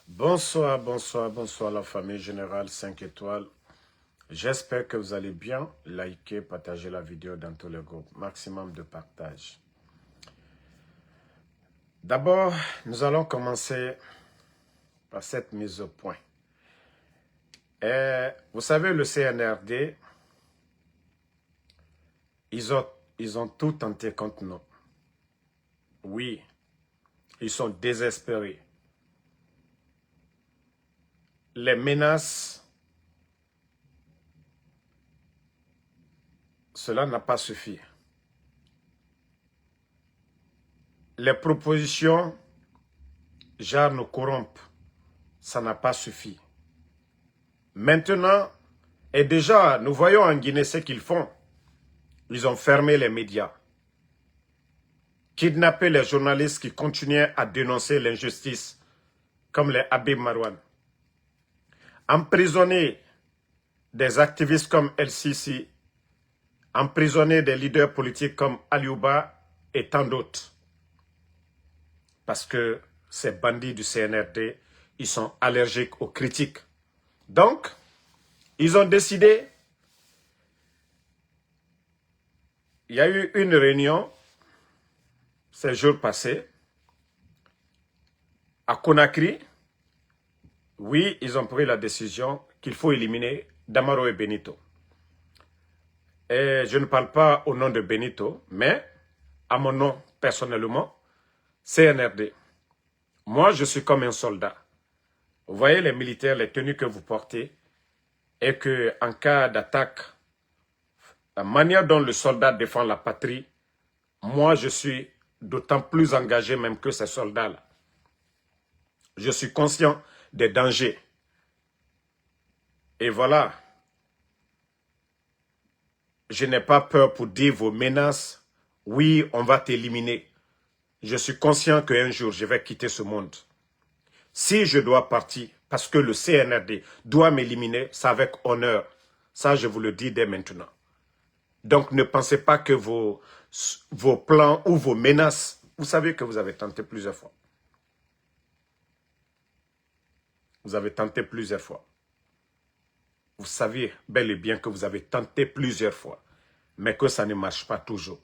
Bonsoir, bonsoir, bonsoir la famille générale 5 étoiles. J'espère que vous allez bien. Likez, partagez la vidéo dans tous les groupes. Maximum de partage. D'abord, nous allons commencer par cette mise au point. Vous savez, le CNRD, ils ont tout tenté contre nous. Oui, ils sont désespérés. Les menaces, cela n'a pas suffi. Les propositions, genre nous corrompent, ça n'a pas suffi. Maintenant, et déjà, nous voyons en Guinée ce qu'ils font. Ils ont fermé les médias, kidnappé les journalistes qui continuaient à dénoncer l'injustice, comme les Habib Marouane, emprisonné des activistes comme El Sisi, emprisonné des leaders politiques comme Aliouba et tant d'autres. Parce que ces bandits du CNRD, ils sont allergiques aux critiques. Donc, ils ont décidé, il y a eu une réunion ces jours passés à Conakry. Oui, ils ont pris la décision qu'il faut éliminer Damaro et Benito. Et je ne parle pas au nom de Benito, mais à mon nom personnellement, CNRD. Moi, je suis comme un soldat. Vous voyez les militaires, les tenues que vous portez, et que en cas d'attaque, la manière dont le soldat défend la patrie, moi, je suis d'autant plus engagé même que ces soldats-là. Je suis conscient des dangers. Et voilà, je n'ai pas peur pour dire vos menaces. Oui, on va t'éliminer. Je suis conscient qu'un jour, je vais quitter ce monde. Si je dois partir, parce que le CNRD doit m'éliminer, c'est avec honneur. Ça, je vous le dis dès maintenant. Donc, ne pensez pas que vos plans ou vos menaces, vous savez que vous avez tenté plusieurs fois. Vous avez tenté plusieurs fois. Vous saviez bel et bien que vous avez tenté plusieurs fois, mais que ça ne marche pas toujours.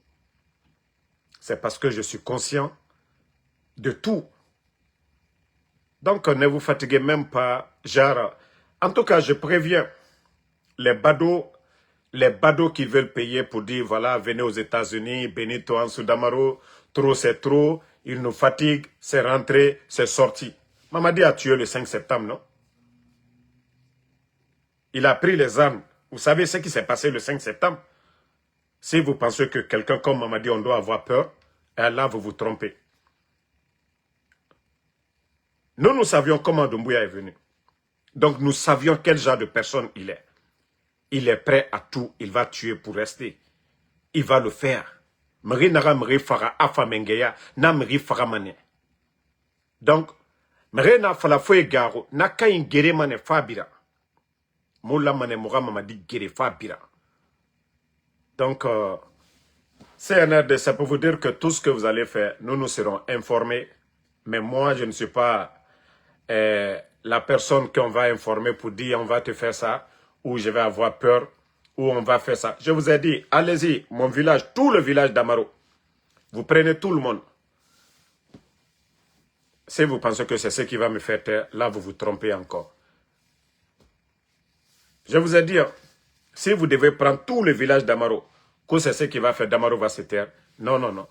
C'est parce que je suis conscient de tout. Donc, ne vous fatiguez même pas, genre. En tout cas, je préviens les badauds qui veulent payer pour dire, voilà, venez aux États-Unis, Benito Ansou Damaro, trop c'est trop, il nous fatigue, c'est rentré, c'est sorti. Mamadi a tué le 5 septembre, non? Il a pris les armes. Vous savez ce qui s'est passé le 5 septembre? Si vous pensez que quelqu'un comme Mamadi, on doit avoir peur, là, vous vous trompez. Nous savions comment Doumbouya est venu. Donc, nous savions quel genre de personne il est. Il est prêt à tout. Il va tuer pour rester. Il va le faire. Donc, Mrena falafoye garo, naka ingere mane fabira. Moula mane Mamadi gere fabira. Donc, CNRD, ça peut vous dire que tout ce que vous allez faire, nous serons informés. Mais moi, je ne suis pas la personne qu'on va informer pour dire on va te faire ça, ou je vais avoir peur, ou on va faire ça. Je vous ai dit, allez-y, mon village, tout le village d'Amaro. Vous prenez tout le monde. Si vous pensez que c'est ce qui va me faire taire, là vous vous trompez encore. Je vous ai dit, si vous devez prendre tout le village d'Amaro, que c'est ce qui va faire Damaro va se taire. Non, non, non.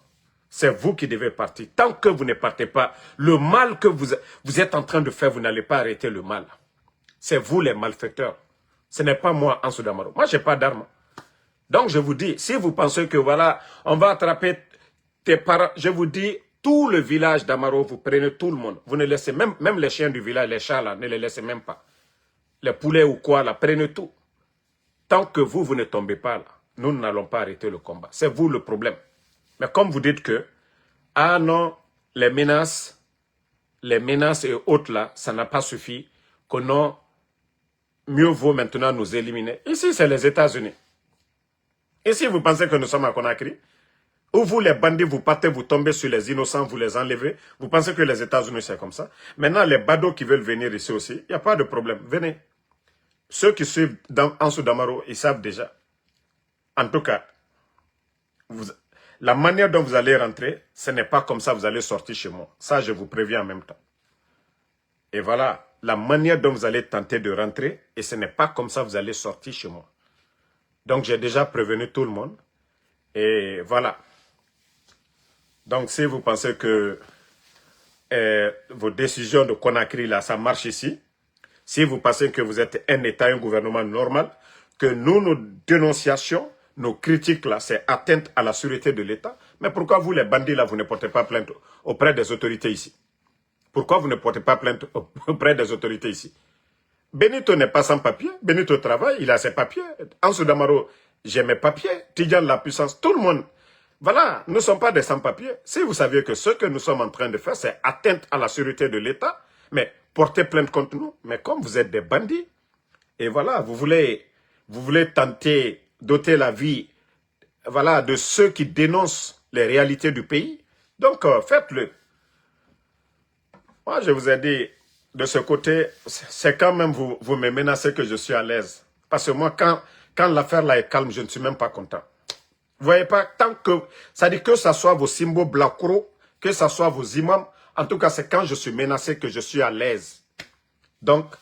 C'est vous qui devez partir. Tant que vous ne partez pas, le mal que vous êtes en train de faire, vous n'allez pas arrêter le mal. C'est vous les malfaiteurs. Ce n'est pas moi, Ansou Damaro. Moi, je n'ai pas d'armes. Donc, je vous dis, si vous pensez que voilà, on va attraper tes parents, je vous dis, tout le village d'Amaro, vous prenez tout le monde. Vous ne laissez même les chiens du village, les chats là, ne les laissez même pas. Les poulets ou quoi là, prenez tout. Tant que vous ne tombez pas là, nous n'allons pas arrêter le combat. C'est vous le problème. Mais comme vous dites que, ah non, les menaces et autres là, ça n'a pas suffi, que non, mieux vaut maintenant nous éliminer. Ici, c'est les États-Unis. Et si vous pensez que nous sommes à Conakry, Ou vous, les bandits, vous partez, vous tombez sur les innocents, vous les enlevez. Vous pensez que les États-Unis, c'est comme ça. Maintenant, les badauds qui veulent venir ici aussi, il n'y a pas de problème. Venez. Ceux qui suivent Ansou Damaro, ils savent déjà. En tout cas, la manière dont vous allez rentrer, ce n'est pas comme ça que vous allez sortir chez moi. Ça, je vous préviens en même temps. Et voilà, la manière dont vous allez tenter de rentrer, et ce n'est pas comme ça que vous allez sortir chez moi. Donc, j'ai déjà prévenu tout le monde. Et voilà. Donc, si vous pensez que vos décisions de Conakry, là, ça marche ici, si vous pensez que vous êtes un État, un gouvernement normal, que nous, nos dénonciations, nos critiques, là, c'est atteinte à la sûreté de l'État, mais pourquoi vous, les bandits, là, vous ne portez pas plainte auprès des autorités ici? Pourquoi vous ne portez pas plainte auprès des autorités ici? Benito n'est pas sans papier. Benito travaille, il a ses papiers. Ansou Damaro, j'ai mes papiers. Tidjan, la puissance, tout le monde. Voilà, nous ne sommes pas des sans-papiers. Si vous saviez que ce que nous sommes en train de faire, c'est atteinte à la sécurité de l'État, mais portez plainte contre nous. Mais comme vous êtes des bandits, et voilà, vous voulez tenter d'ôter la vie, voilà, de ceux qui dénoncent les réalités du pays, donc faites-le. Moi, je vous ai dit, de ce côté, c'est quand même vous me menacez que je suis à l'aise. Parce que moi, quand l'affaire là est calme, je ne suis même pas content. Vous voyez pas, tant que, ça dit que ce soit vos symboles blacro, que ce soit vos imams, en tout cas, c'est quand je suis menacé que je suis à l'aise. Donc,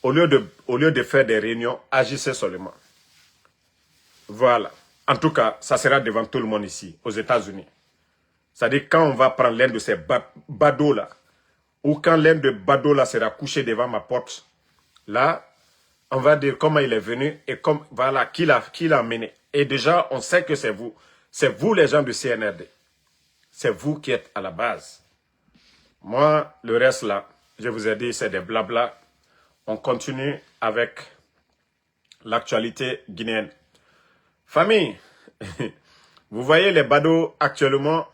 au lieu de faire des réunions, agissez seulement. Voilà. En tout cas, ça sera devant tout le monde ici, aux États-Unis. C'est-à-dire, quand on va prendre l'un de ces badauds-là, ou quand l'un de badauds-là sera couché devant ma porte, là, on va dire comment il est venu et comme, voilà, qui l'a amené. Et déjà, on sait que c'est vous. C'est vous, les gens du CNRD. C'est vous qui êtes à la base. Moi, le reste là, je vous ai dit, c'est des blabla. On continue avec l'actualité guinéenne. Famille, vous voyez les badauds actuellement.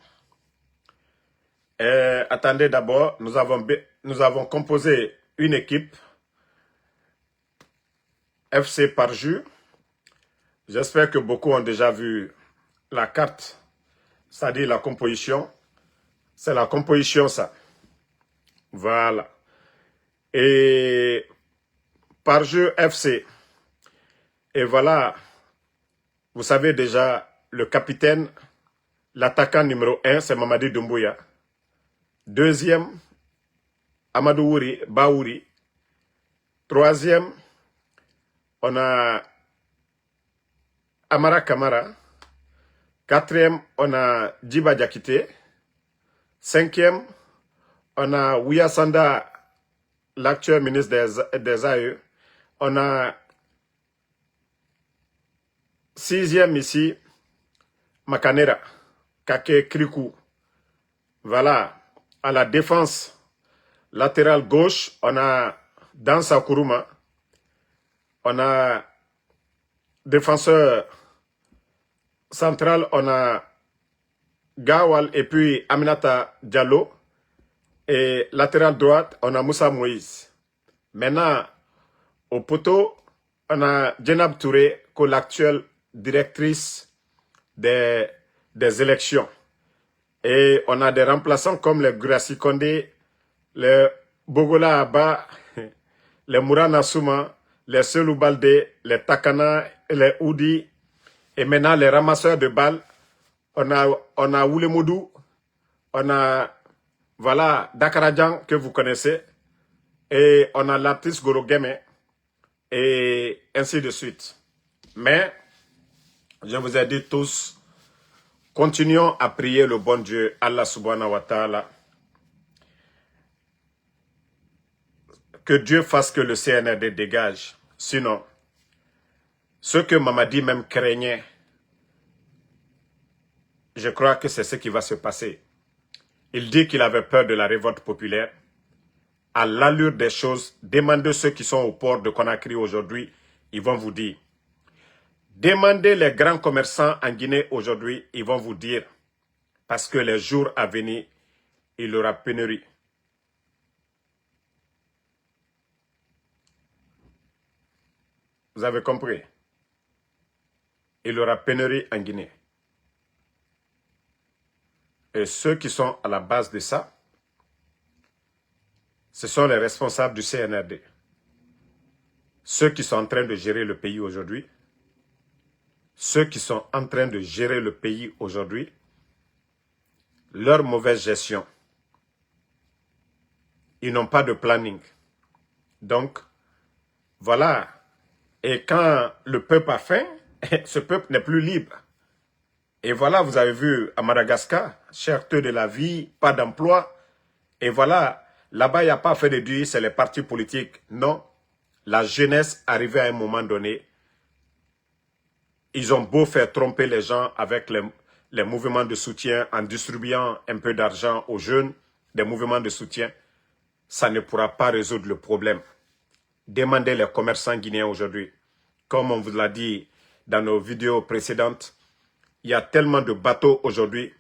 Attendez d'abord, nous avons composé une équipe FC Parjus. J'espère que beaucoup ont déjà vu la carte, c'est-à-dire la composition. C'est la composition, ça. Voilà. Et Parjus FC. Et voilà, vous savez déjà, le capitaine, l'attaquant numéro 1, c'est Mamadi Doumbouya. Deuxième, Amadou Wouri, Baouri. Troisième, on a Amara Kamara. Quatrième, on a Djiba Diakité. Cinquième, on a Ouya Sanda, l'actuel ministre des AE. On a sixième ici, Makanera, Kake Krikou. Voilà. À la défense latérale gauche, on a Dansa Kourouma. On a défenseur central, on a Gawal et puis Aminata Diallo. Et latéral droite, on a Moussa Moïse. Maintenant, au poteau, on a Djenab Touré, comme l'actuelle directrice des élections. Et on a des remplaçants comme les Grassi Kondé, les Bogola Abba, les Mourana Souma, les Selou Balde, les Takana, les Oudi. Et maintenant, les ramasseurs de balles, on a Oulemoudou, on a, voilà, Dakaradjan que vous connaissez, et on a l'artiste Gorogeme, et ainsi de suite. Mais, je vous ai dit tous, continuons à prier le bon Dieu, Allah subhanahu wa ta'ala, que Dieu fasse que le CNRD dégage. Sinon, ce que Mamadi même craignait, je crois que c'est ce qui va se passer. Il dit qu'il avait peur de la révolte populaire. À l'allure des choses, demandez ceux qui sont au port de Conakry aujourd'hui, ils vont vous dire. Demandez les grands commerçants en Guinée aujourd'hui, ils vont vous dire. Parce que les jours à venir, il y aura pénurie. Vous avez compris? Il y aura pénurie en Guinée. Et ceux qui sont à la base de ça, ce sont les responsables du CNRD. Ceux qui sont en train de gérer le pays aujourd'hui, ceux qui sont en train de gérer le pays aujourd'hui, leur mauvaise gestion, ils n'ont pas de planning. Donc, voilà. Et quand le peuple a faim, ce peuple n'est plus libre. Et voilà, vous avez vu à Madagascar, cherté de la vie, pas d'emploi. Et voilà, là-bas, il n'y a pas fait de Dieu, c'est les partis politiques. Non, la jeunesse arrivée à un moment donné, ils ont beau faire tromper les gens avec les mouvements de soutien en distribuant un peu d'argent aux jeunes, des mouvements de soutien, ça ne pourra pas résoudre le problème. Demandez les commerçants guinéens aujourd'hui. Comme on vous l'a dit dans nos vidéos précédentes, il y a tellement de bateaux aujourd'hui.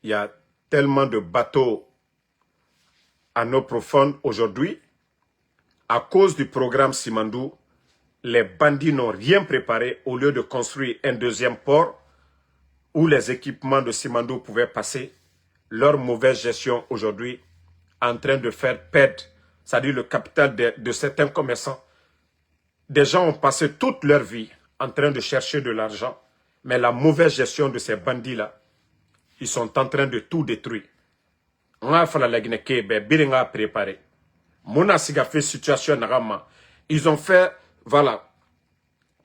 Il y a tellement de bateaux en eau profonde aujourd'hui. À cause du programme Simandou, les bandits n'ont rien préparé au lieu de construire un deuxième port où les équipements de Simandou pouvaient passer. Leur mauvaise gestion aujourd'hui en train de faire perdre, c'est-à-dire le capital de certains commerçants. Des gens ont passé toute leur vie en train de chercher de l'argent, mais la mauvaise gestion de ces bandits-là, ils sont en train de tout détruire. On a fait la guinée, a préparé. Mona siga fait situation narama. Ils ont fait, voilà,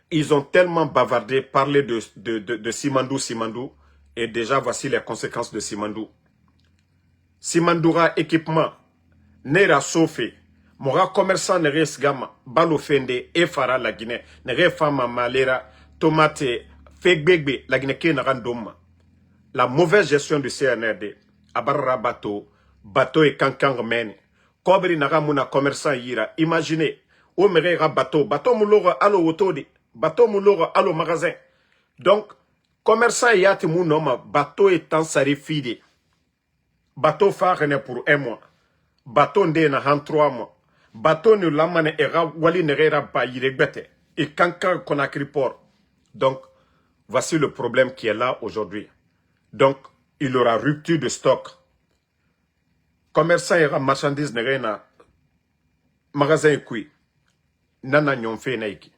ils ont tellement bavardé, parlé de Simandou, et déjà voici les conséquences de Simandou. Simandoura équipement, Nera Sofé, Mora commerçant Nere Sgama, Balofende, Efara la Guinée, Nere Fama Malera, Tomate, Fegbegbe, la Guinée Narandoma. La mauvaise gestion du CNRD, Abarra bateau et Kankang Mene, Kobri Naramuna commerçant Yira, imaginez, où Merera bateau Moulora allo Wotodi, bateau Moulora allo magasin. Donc, commerçant Yati Mounoma, bateau étant sarifide. Bateau farine pour 1 mois. Bateau ndena en 3 mois. Bateau ne lamane era wali nerera ba yiregbete. Et kankan Conakry port. Donc, voici le problème qui est là aujourd'hui. Donc, il y aura rupture de stock. Commerçant era marchandise nerena magasin kui. Nana nyonfe naiki.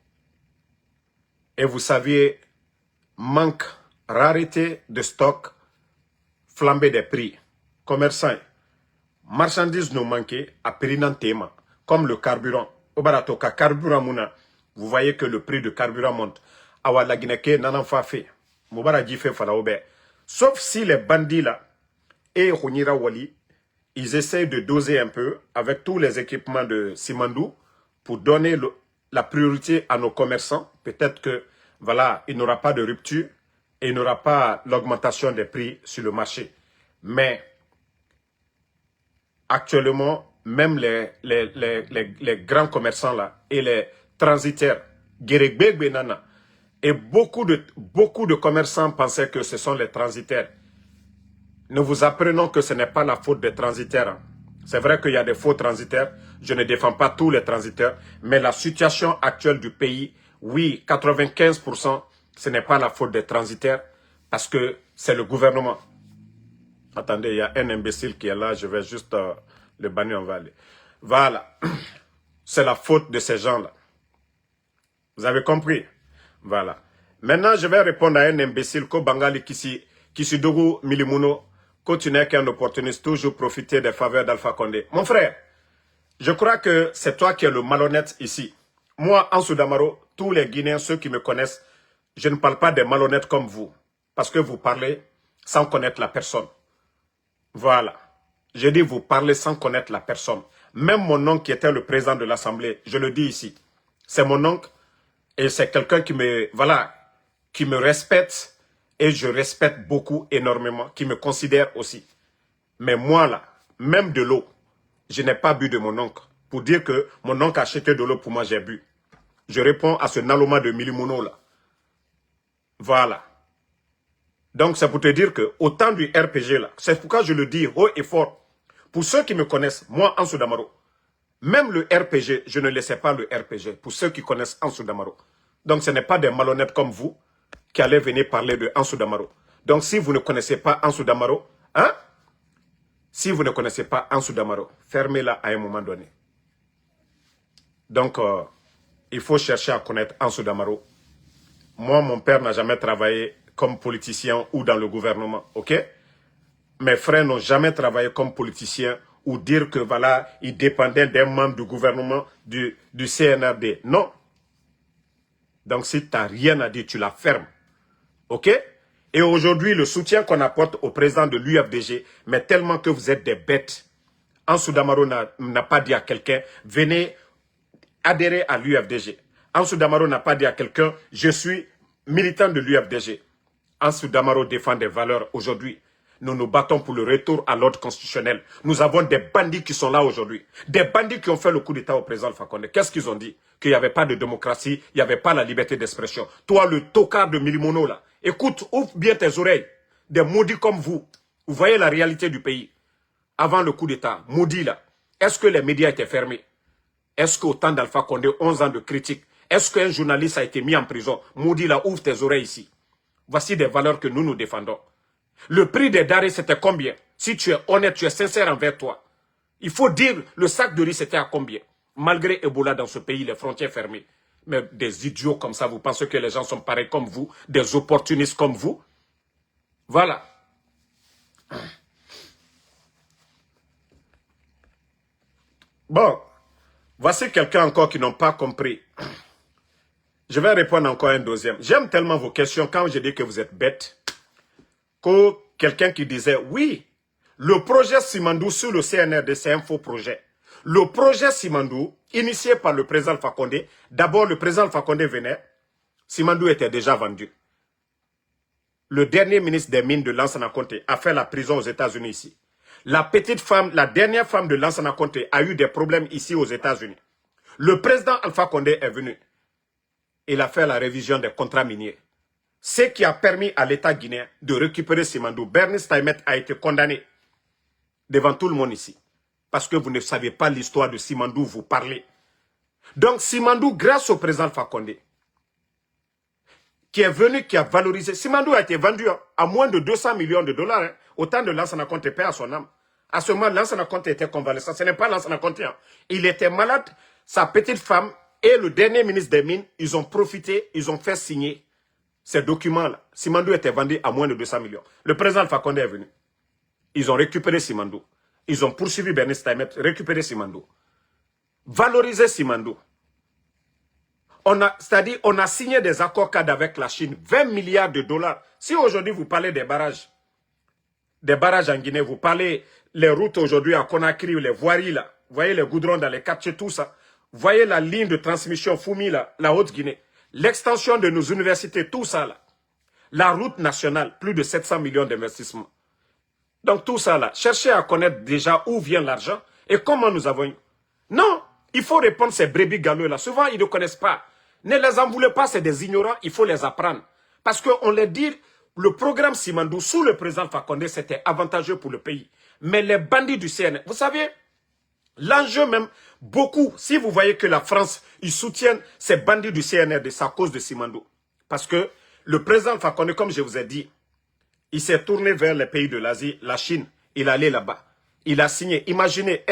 Et vous saviez, manque, rareté de stock, flambée des prix. Commerçants, marchandises nous manquent à prix tema, comme le carburant. Au baratoka carburant mouna, vous voyez que le prix du carburant monte. Awa la Guinée n'en fa fait. Moubara fait falaoube. Sauf si les bandits là et Rounira Wali, ils essayent de doser un peu avec tous les équipements de Simandou pour donner la priorité à nos commerçants. Peut-être que voilà, il n'y aura pas de rupture et il n'y aura pas l'augmentation des prix sur le marché. Mais actuellement, même les grands commerçants là et les transitaires, et beaucoup de commerçants pensaient que ce sont les transitaires. Nous vous apprenons que ce n'est pas la faute des transitaires. Hein. C'est vrai qu'il y a des faux transitaires. Je ne défends pas tous les transitaires. Mais la situation actuelle du pays, oui, 95%, ce n'est pas la faute des transitaires parce que c'est le gouvernement. Attendez, il y a un imbécile qui est là, je vais juste le bannir, on va aller. Voilà. C'est la faute de ces gens-là. Vous avez compris? Voilà. Maintenant, je vais répondre à un imbécile, Ko Bangali Kisidougou Milimuno, continue qu'un opportuniste, toujours profiter des faveurs d'Alpha Condé. Mon frère, je crois que c'est toi qui es le malhonnête ici. Moi, en Soudamaro, tous les Guinéens, ceux qui me connaissent, je ne parle pas des malhonnêtes comme vous. Parce que vous parlez sans connaître la personne. Voilà. Je dis vous parlez sans connaître la personne. Même mon oncle qui était le président de l'Assemblée, je le dis ici, c'est mon oncle et c'est quelqu'un qui me, voilà, qui me respecte et je respecte beaucoup, énormément, qui me considère aussi. Mais moi là, même de l'eau, je n'ai pas bu de mon oncle. Pour dire que mon oncle a acheté de l'eau pour moi, j'ai bu. Je réponds à ce Naloma de Milimono là. Voilà. Donc, c'est pour te dire que au temps du RPG, là, c'est pourquoi je le dis haut et fort. Pour ceux qui me connaissent, moi, Ansou Damaro, même le RPG, je ne laissais pas le RPG. Pour ceux qui connaissent Ansou Damaro. Donc, ce n'est pas des malhonnêtes comme vous qui allez venir parler de Ansou Damaro. Donc, si vous ne connaissez pas Ansou Damaro, hein? Si vous ne connaissez pas Ansou Damaro, fermez-la à un moment donné. Donc, il faut chercher à connaître Ansou Damaro. Moi, mon père n'a jamais travaillé comme politicien ou dans le gouvernement, ok? Mes frères n'ont jamais travaillé comme politicien ou dire que voilà, ils dépendaient d'un membre du gouvernement du CNRD. Non. Donc, si tu n'as rien à dire, tu la fermes. Ok? Et aujourd'hui, le soutien qu'on apporte au président de l'UFDG, mais tellement que vous êtes des bêtes. Ansou Damaro n'a pas dit à quelqu'un, venez adhérer à l'UFDG. Ansou Damaro n'a pas dit à quelqu'un, je suis militant de l'UFDG. Ansou Damaro défend des valeurs aujourd'hui. Nous nous battons pour le retour à l'ordre constitutionnel. Nous avons des bandits qui sont là aujourd'hui. Des bandits qui ont fait le coup d'État au président Alpha Condé. Qu'est-ce qu'ils ont dit? Qu'il n'y avait pas de démocratie, il n'y avait pas la liberté d'expression. Toi, le tocard de Milimono, là, écoute, ouvre bien tes oreilles. Des maudits comme vous. Vous voyez la réalité du pays. Avant le coup d'État, maudit là. Est-ce que les médias étaient fermés? Est-ce qu'au temps d'Alpha Condé, 11 ans de critique, est-ce qu'un journaliste a été mis en prison? Maudit là, ouvre tes oreilles ici. Voici des valeurs que nous défendons. Le prix des denrées, c'était combien? Si tu es honnête, tu es sincère envers toi. Il faut dire, le sac de riz, c'était à combien? Malgré Ebola dans ce pays, les frontières fermées. Mais des idiots comme ça, vous pensez que les gens sont pareils comme vous? Des opportunistes comme vous? Voilà. Bon, voici quelqu'un encore qui n'ont pas compris. Je vais répondre encore un deuxième. J'aime tellement vos questions quand je dis que vous êtes bêtes. Que quelqu'un qui disait, oui, le projet Simandou sur le CNRD, c'est un faux projet. Le projet Simandou, initié par le président Alpha Condé, d'abord le président Alpha Condé venait, Simandou était déjà vendu. Le dernier ministre des Mines de Lansana Conté a fait la prison aux États-Unis ici. La petite femme, la dernière femme de Lansana Conté a eu des problèmes ici aux États-Unis. Le président Alpha Condé est venu. Il a fait la révision des contrats miniers. Ce qui a permis à l'État guinéen de récupérer Simandou. Bernice Taïmet a été condamné devant tout le monde ici. Parce que vous ne savez pas l'histoire de Simandou, vous parlez. Donc Simandou, grâce au président Alpha Condé, qui est venu, qui a valorisé. Simandou a été vendu à moins de 200 millions de dollars. Hein, autant de Lansana Conté, paix à son âme. À ce moment, Lansana Conté était convalescent. Ce n'est pas Lansana Conté. Hein. Il était malade. Sa petite femme et le dernier ministre des Mines, ils ont profité, ils ont fait signer ces documents-là. Simandou était vendu à moins de 200 millions. Le président Alpha Condé est venu. Ils ont récupéré Simandou. Ils ont poursuivi Bernice Taïmet, récupéré Simandou. Valorisé Simandou. C'est-à-dire, on a signé des accords cadres avec la Chine, 20 milliards de dollars. Si aujourd'hui vous parlez des barrages en Guinée, vous parlez les routes aujourd'hui à Conakry, les voiries là, vous voyez les goudrons dans les quartiers, tout ça. Vous voyez la ligne de transmission Foumi là, la Haute-Guinée. L'extension de nos universités, tout ça là. La route nationale, plus de 700 millions d'investissements. Donc tout ça là, cherchez à connaître déjà où vient l'argent et comment nous avons eu. Non, il faut répondre ces brebis galeux là. Souvent, ils ne connaissent pas. Ne les en voulez pas, c'est des ignorants, il faut les apprendre. Parce qu'on les dit, le programme Simandou sous le président Alpha Condé, c'était avantageux pour le pays. Mais les bandits du CNR, vous savez, l'enjeu même, beaucoup, si vous voyez que la France, ils soutiennent ces bandits du CNRD, c'est à cause de Simandou. Parce que le président Alpha Condé, comme je vous ai dit, il s'est tourné vers les pays de l'Asie, la Chine, il allait là-bas. Il a signé, imaginez,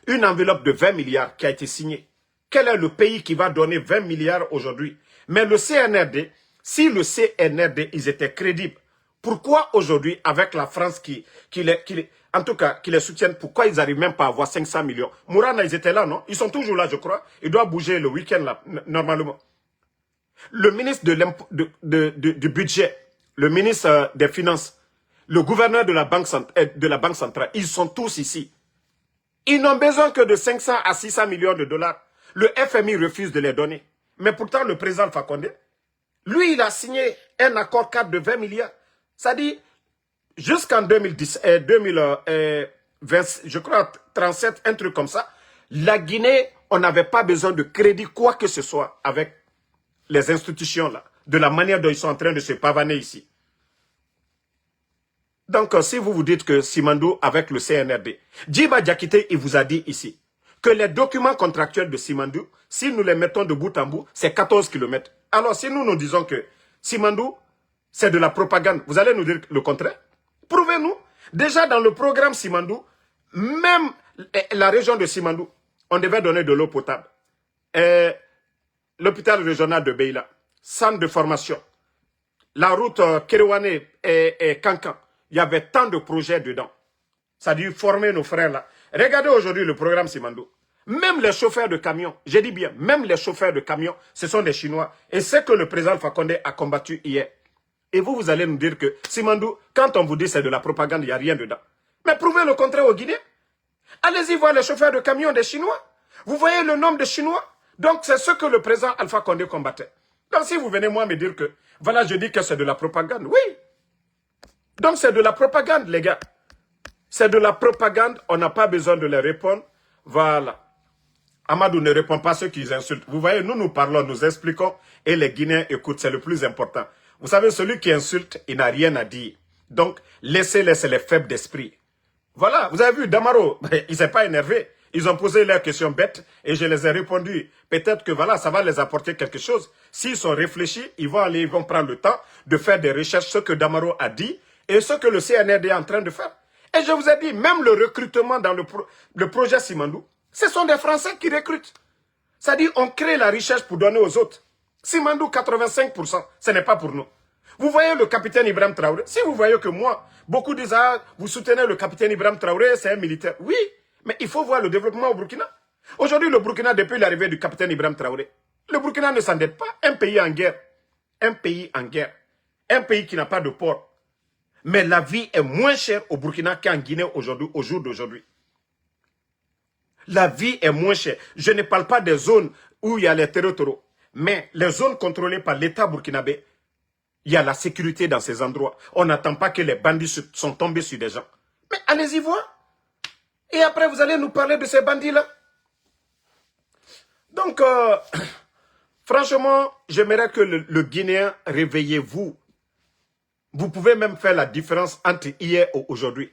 une enveloppe de 20 milliards qui a été signée. Quel est le pays qui va donner 20 milliards aujourd'hui? Mais le CNRD, si le CNRD, ils étaient crédibles, pourquoi aujourd'hui, avec la France qui les soutiennent, pourquoi ils n'arrivent même pas à avoir 500 millions? Mourana, ils étaient là, non? Ils sont toujours là, je crois. Ils doivent bouger le week-end, là, normalement. Le ministre du budget, le ministre des Finances, le gouverneur de la Banque centrale, ils sont tous ici. Ils n'ont besoin que de 500 à 600 millions de dollars. Le FMI refuse de les donner. Mais pourtant, le président Alpha Condé, lui, il a signé un accord cadre de 20 milliards. Ça dit, jusqu'en 2010, 2020, je crois 37, un truc comme ça, la Guinée, on n'avait pas besoin de crédit, quoi que ce soit, avec les institutions là, de la manière dont ils sont en train de se pavaner ici. Donc, si vous vous dites que Simandou avec le CNRD, Djiba Diakité, il vous a dit ici, que les documents contractuels de Simandou, si nous les mettons de bout en bout, c'est 14 km. Alors, si nous disons que Simandou, C'est de la propagande. Vous allez nous dire le contraire? Prouvez-nous. Déjà dans le programme Simandou, même la région de Simandou, on devait donner de l'eau potable. L'hôpital régional de Beila, centre de formation, la route Kerouane et Kankan, il y avait tant de projets dedans. Ça a dû former nos frères là. Regardez aujourd'hui le programme Simandou. Même les chauffeurs de camions, j'ai dit bien, même les chauffeurs de camions, ce sont des Chinois. Et c'est que le président Alpha Condé a combattu hier. Et vous, vous allez nous dire que Simandou, quand on vous dit c'est de la propagande, il n'y a rien dedans. Mais prouvez le contraire aux Guinéens. Allez-y voir les chauffeurs de camions des Chinois. Vous voyez le nombre de Chinois? Donc c'est ce que le président Alpha Condé combattait. Donc si vous venez moi me dire que, voilà, je dis que c'est de la propagande, oui. Donc c'est de la propagande, les gars. C'est de la propagande, on n'a pas besoin de les répondre. Voilà. Amadou ne répond pas à ceux qui insultent. Vous voyez, nous parlons, nous expliquons, et les Guinéens écoutent, c'est le plus important. Vous savez, celui qui insulte, il n'a rien à dire. Donc, laissez les faibles d'esprit. Voilà, vous avez vu, Damaro, il ne s'est pas énervé. Ils ont posé leurs questions bêtes et je les ai répondu. Peut-être que voilà, ça va les apporter quelque chose. S'ils sont réfléchis, ils vont aller, ils vont prendre le temps de faire des recherches, ce que Damaro a dit et ce que le CNRD est en train de faire. Et je vous ai dit, même le recrutement dans le projet Simandou, ce sont des Français qui recrutent. C'est-à-dire, on crée la richesse pour donner aux autres. Simandou, 85%, ce n'est pas pour nous. Vous voyez le capitaine Ibrahim Traoré. Si vous voyez que moi, beaucoup disent, ah, vous soutenez le capitaine Ibrahim Traoré, c'est un militaire. Oui, mais il faut voir le développement au Burkina. Aujourd'hui, le Burkina, depuis l'arrivée du capitaine Ibrahim Traoré, le Burkina ne s'endette pas. Un pays en guerre. Un pays en guerre. Un pays qui n'a pas de port. Mais la vie est moins chère au Burkina qu'en Guinée aujourd'hui, au jour d'aujourd'hui. La vie est moins chère. Je ne parle pas des zones où il y a les terreaux, mais les zones contrôlées par l'État burkinabé, il y a la sécurité dans ces endroits. On n'attend pas que les bandits sont tombés sur des gens. Mais allez-y voir. Et après, vous allez nous parler de ces bandits-là. Donc, franchement, j'aimerais que le Guinéen, réveillez-vous. Vous pouvez même faire la différence entre hier et aujourd'hui.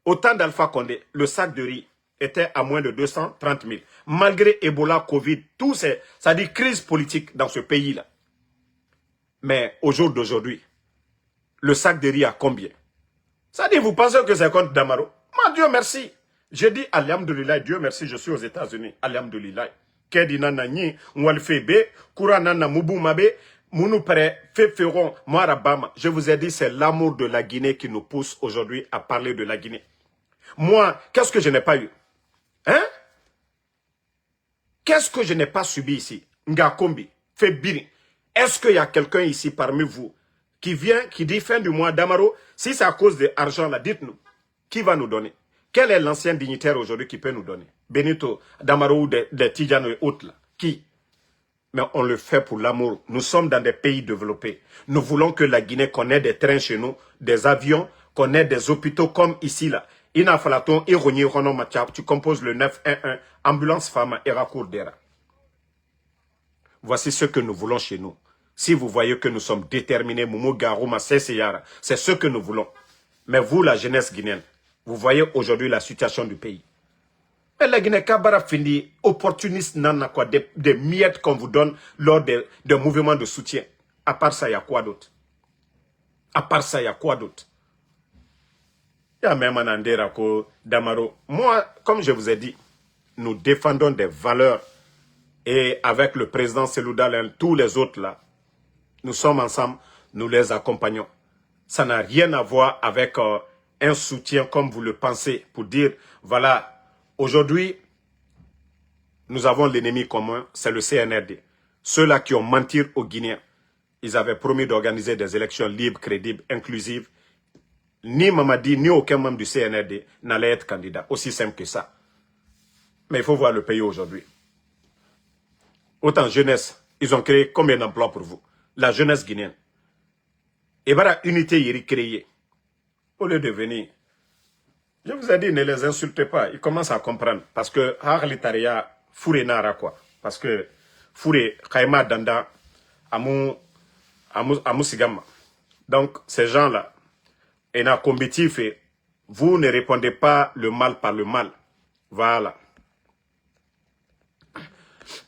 Au temps d'Alpha Condé, le sac de riz était à moins de 230 000. Malgré Ebola, Covid, tout ça dit crise politique dans ce pays-là. Mais au jour d'aujourd'hui, le sac de riz à combien? Ça dit, vous pensez que c'est contre Damaro? Moi, Dieu merci. J'ai dit, Alhamdulillah, Dieu merci, je suis aux États-Unis. Alhamdulillah. Kedi nana nyi, nwalfebe, kura nana mubu mabe, mounou pere, feferon, moarabama. Je vous ai dit, c'est l'amour de la Guinée qui nous pousse aujourd'hui à parler de la Guinée. Moi, qu'est-ce que je n'ai pas eu? Hein? Qu'est-ce que je n'ai pas subi ici? Ngakombi, Febiri. Est-ce qu'il y a quelqu'un ici parmi vous qui vient, qui dit fin du mois Damaro, si c'est à cause de l'argent là, dites-nous, qui va nous donner? Quel est l'ancien dignitaire aujourd'hui qui peut nous donner? Benito, Damaro ou des Tidjano et autres là? Qui? Mais on le fait pour l'amour. Nous sommes dans des pays développés. Nous voulons que la Guinée connaisse des trains chez nous, des avions, qu'on ait des hôpitaux comme ici là. Ina Falaton, Ironi, Rono Machap, tu composes le 911, ambulance femme, Erakour Dera. Voici ce que nous voulons chez nous. Si vous voyez que nous sommes déterminés, Moumou Garouma, c'est ce que nous voulons. Mais vous, la jeunesse guinéenne, vous voyez aujourd'hui la situation du pays. Mais la Guinée, Kabara fini, opportuniste, nana quoi, des miettes qu'on vous donne lors des mouvements de soutien. À part ça, il y a quoi d'autre? À part ça, il y a quoi d'autre? Il y a même Anandera ko Damaro. Moi, comme je vous ai dit, nous défendons des valeurs. Et avec le président Selouda, tous les autres là, nous sommes ensemble, nous les accompagnons. Ça n'a rien à voir avec un soutien comme vous le pensez pour dire, voilà, aujourd'hui, nous avons l'ennemi commun, c'est le CNRD. Ceux-là qui ont menti aux Guinéens, ils avaient promis d'organiser des élections libres, crédibles, inclusives. Ni Mamadi, ni aucun membre du CNRD n'allait être candidat. Aussi simple que ça. Mais il faut voir le pays aujourd'hui. Autant jeunesse, ils ont créé combien d'emplois pour vous? La jeunesse guinéenne. Et voilà, unité y est créée. Au lieu de venir, je vous ai dit, ne les insultez pas. Ils commencent à comprendre. Parce que, Harlitaria, Fouré Nara quoi. Parce que, Fouré, Kaima Danda, Amou Sigama. Donc, ces gens-là, et na combatif, vous ne répondez pas le mal par le mal. Voilà.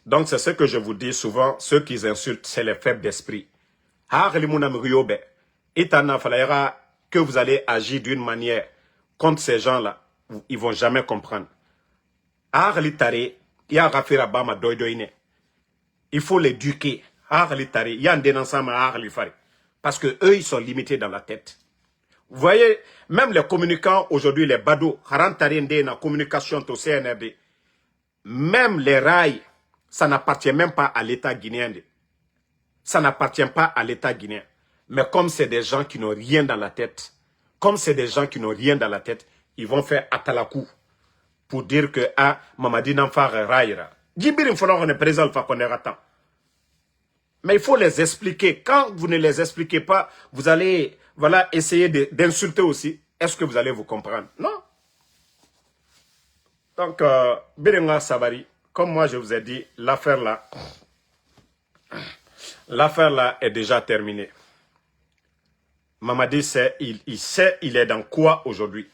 Donc, c'est ce que je vous dis souvent, ceux qui insultent, c'est les faibles d'esprit. que vous allez agir d'une manière contre ces gens-là, ils ne vont jamais comprendre. Il faut l'éduquer. Parce que eux, ils sont limités dans la tête. Vous voyez, même les communicants aujourd'hui, les badauds, la communication au CNRD, même les rails, ça n'appartient même pas à l'État guinéen. Ça n'appartient pas à l'État guinéen. Mais comme c'est des gens qui n'ont rien dans la tête, ils vont faire atalakou pour dire que Mamadi Nanfar Raïra. Djibirin Fonon est présent, mais il faut les expliquer. Quand vous ne les expliquez pas, vous allez essayer d'insulter aussi. Est-ce que vous allez vous comprendre? Non. Donc, Birenga Sabari, comme moi je vous ai dit, l'affaire là est déjà terminée. Mamadi sait, il sait il est dans quoi aujourd'hui.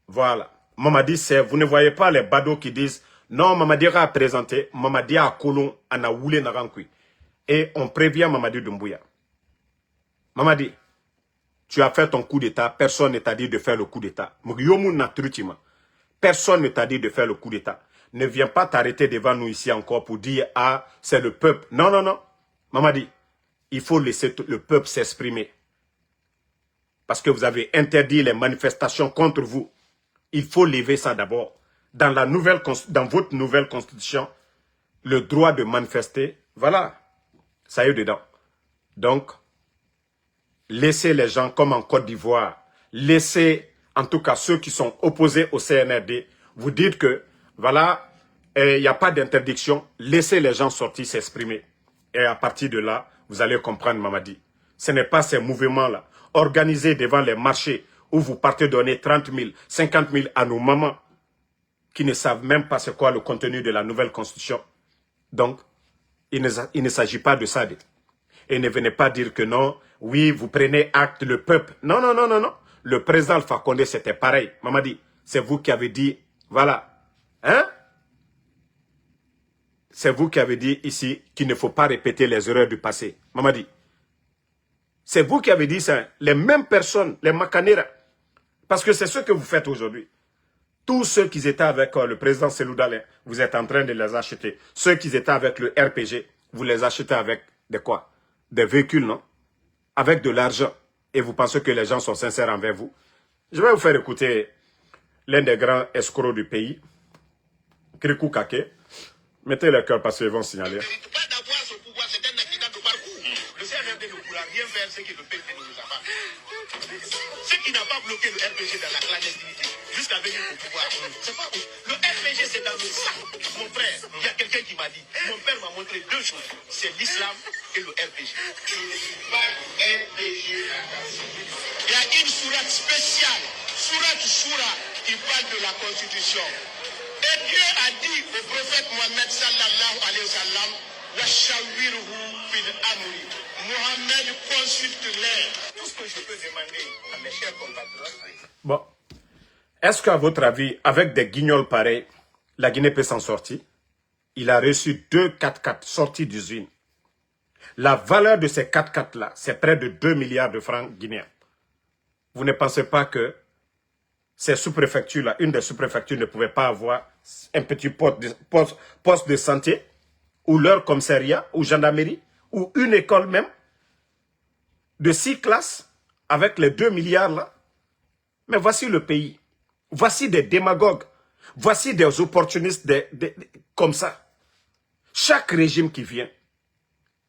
Voilà. Mamadi sait, vous ne voyez pas les badauds qui disent non, Mamadi a présenté, Mamadi a colon, on a roulé Narankui. Et on prévient Mamadi Doumbouya. Mamadi, tu as fait ton coup d'État, personne ne t'a dit de faire le coup d'État. Personne ne t'a dit de faire le coup d'État. Ne viens pas t'arrêter devant nous ici encore pour dire ah, c'est le peuple. Non, non, non. Mamadi, il faut laisser le peuple s'exprimer. Parce que vous avez interdit les manifestations contre vous. Il faut lever ça d'abord. Dans votre nouvelle constitution, le droit de manifester, voilà, ça y est dedans. Donc, laissez les gens comme en Côte d'Ivoire, laissez en tout cas ceux qui sont opposés au CNRD, vous dites que, voilà, il n'y a pas d'interdiction, laissez les gens sortir s'exprimer. Et à partir de là, vous allez comprendre Mamadi. Ce n'est pas ces mouvements-là, organisés devant les marchés, où vous partez donner 30 000, 50 000 à nos mamans, qui ne savent même pas c'est quoi le contenu de la nouvelle constitution. Donc, il ne s'agit pas de ça. Et ne venez pas dire que non, oui, vous prenez acte, le peuple. Non, non, non, non, non. Le président Alpha Condé, c'était pareil. Mamadi, c'est vous qui avez dit, voilà. Hein? C'est vous qui avez dit ici qu'il ne faut pas répéter les erreurs du passé. Mamadi. C'est vous qui avez dit ça. Les mêmes personnes, les Makanera. Parce que c'est ce que vous faites aujourd'hui. Tous ceux qui étaient avec le président Selou Dalein, vous êtes en train de les acheter. Ceux qui étaient avec le RPG, vous les achetez avec de quoi? Des véhicules, non? Avec de l'argent. Et vous pensez que les gens sont sincères envers vous? Je vais vous faire écouter l'un des grands escrocs du pays, Krikou Kake. Mettez le cœur parce qu'ils vont signaler. Pas d'avoir ce pouvoir, c'est un accident de parcours. Le CNRD ne pourra rien faire, ce que le PFN ne nous a pas fait. Ce qui n'a pas bloqué le RPG dans la clandestinité, jusqu'à venir au pouvoir. C'est pas le RPG, c'est dans le sang. Mon frère, il y a quelqu'un qui m'a dit, mon père m'a montré deux choses, c'est l'islam et le RPG. Il y a une sourate spéciale, sourate Shura, qui parle de la Constitution. Et Dieu a dit au prophète Mohammed sallallahu alayhi wa sallam, Washawiruhu fil amri. Mohammed consulte-les. Tout ce que je peux demander à mes chers compatriotes. Bon. Est-ce qu'à votre avis, avec des guignols pareils, la Guinée peut s'en sortir? Il a reçu 2 4x4 sortis d'usine. La valeur de ces 4x4-là, c'est près de 2 milliards de francs guinéens. Vous ne pensez pas que ces sous-préfectures-là, une des sous-préfectures ne pouvait pas avoir un petit poste de santé, ou leur commissariat, ou gendarmerie, ou une école même, de 6 classes, avec les 2 milliards là. Mais voici le pays. Voici des démagogues. Voici des opportunistes comme ça. Chaque régime qui vient,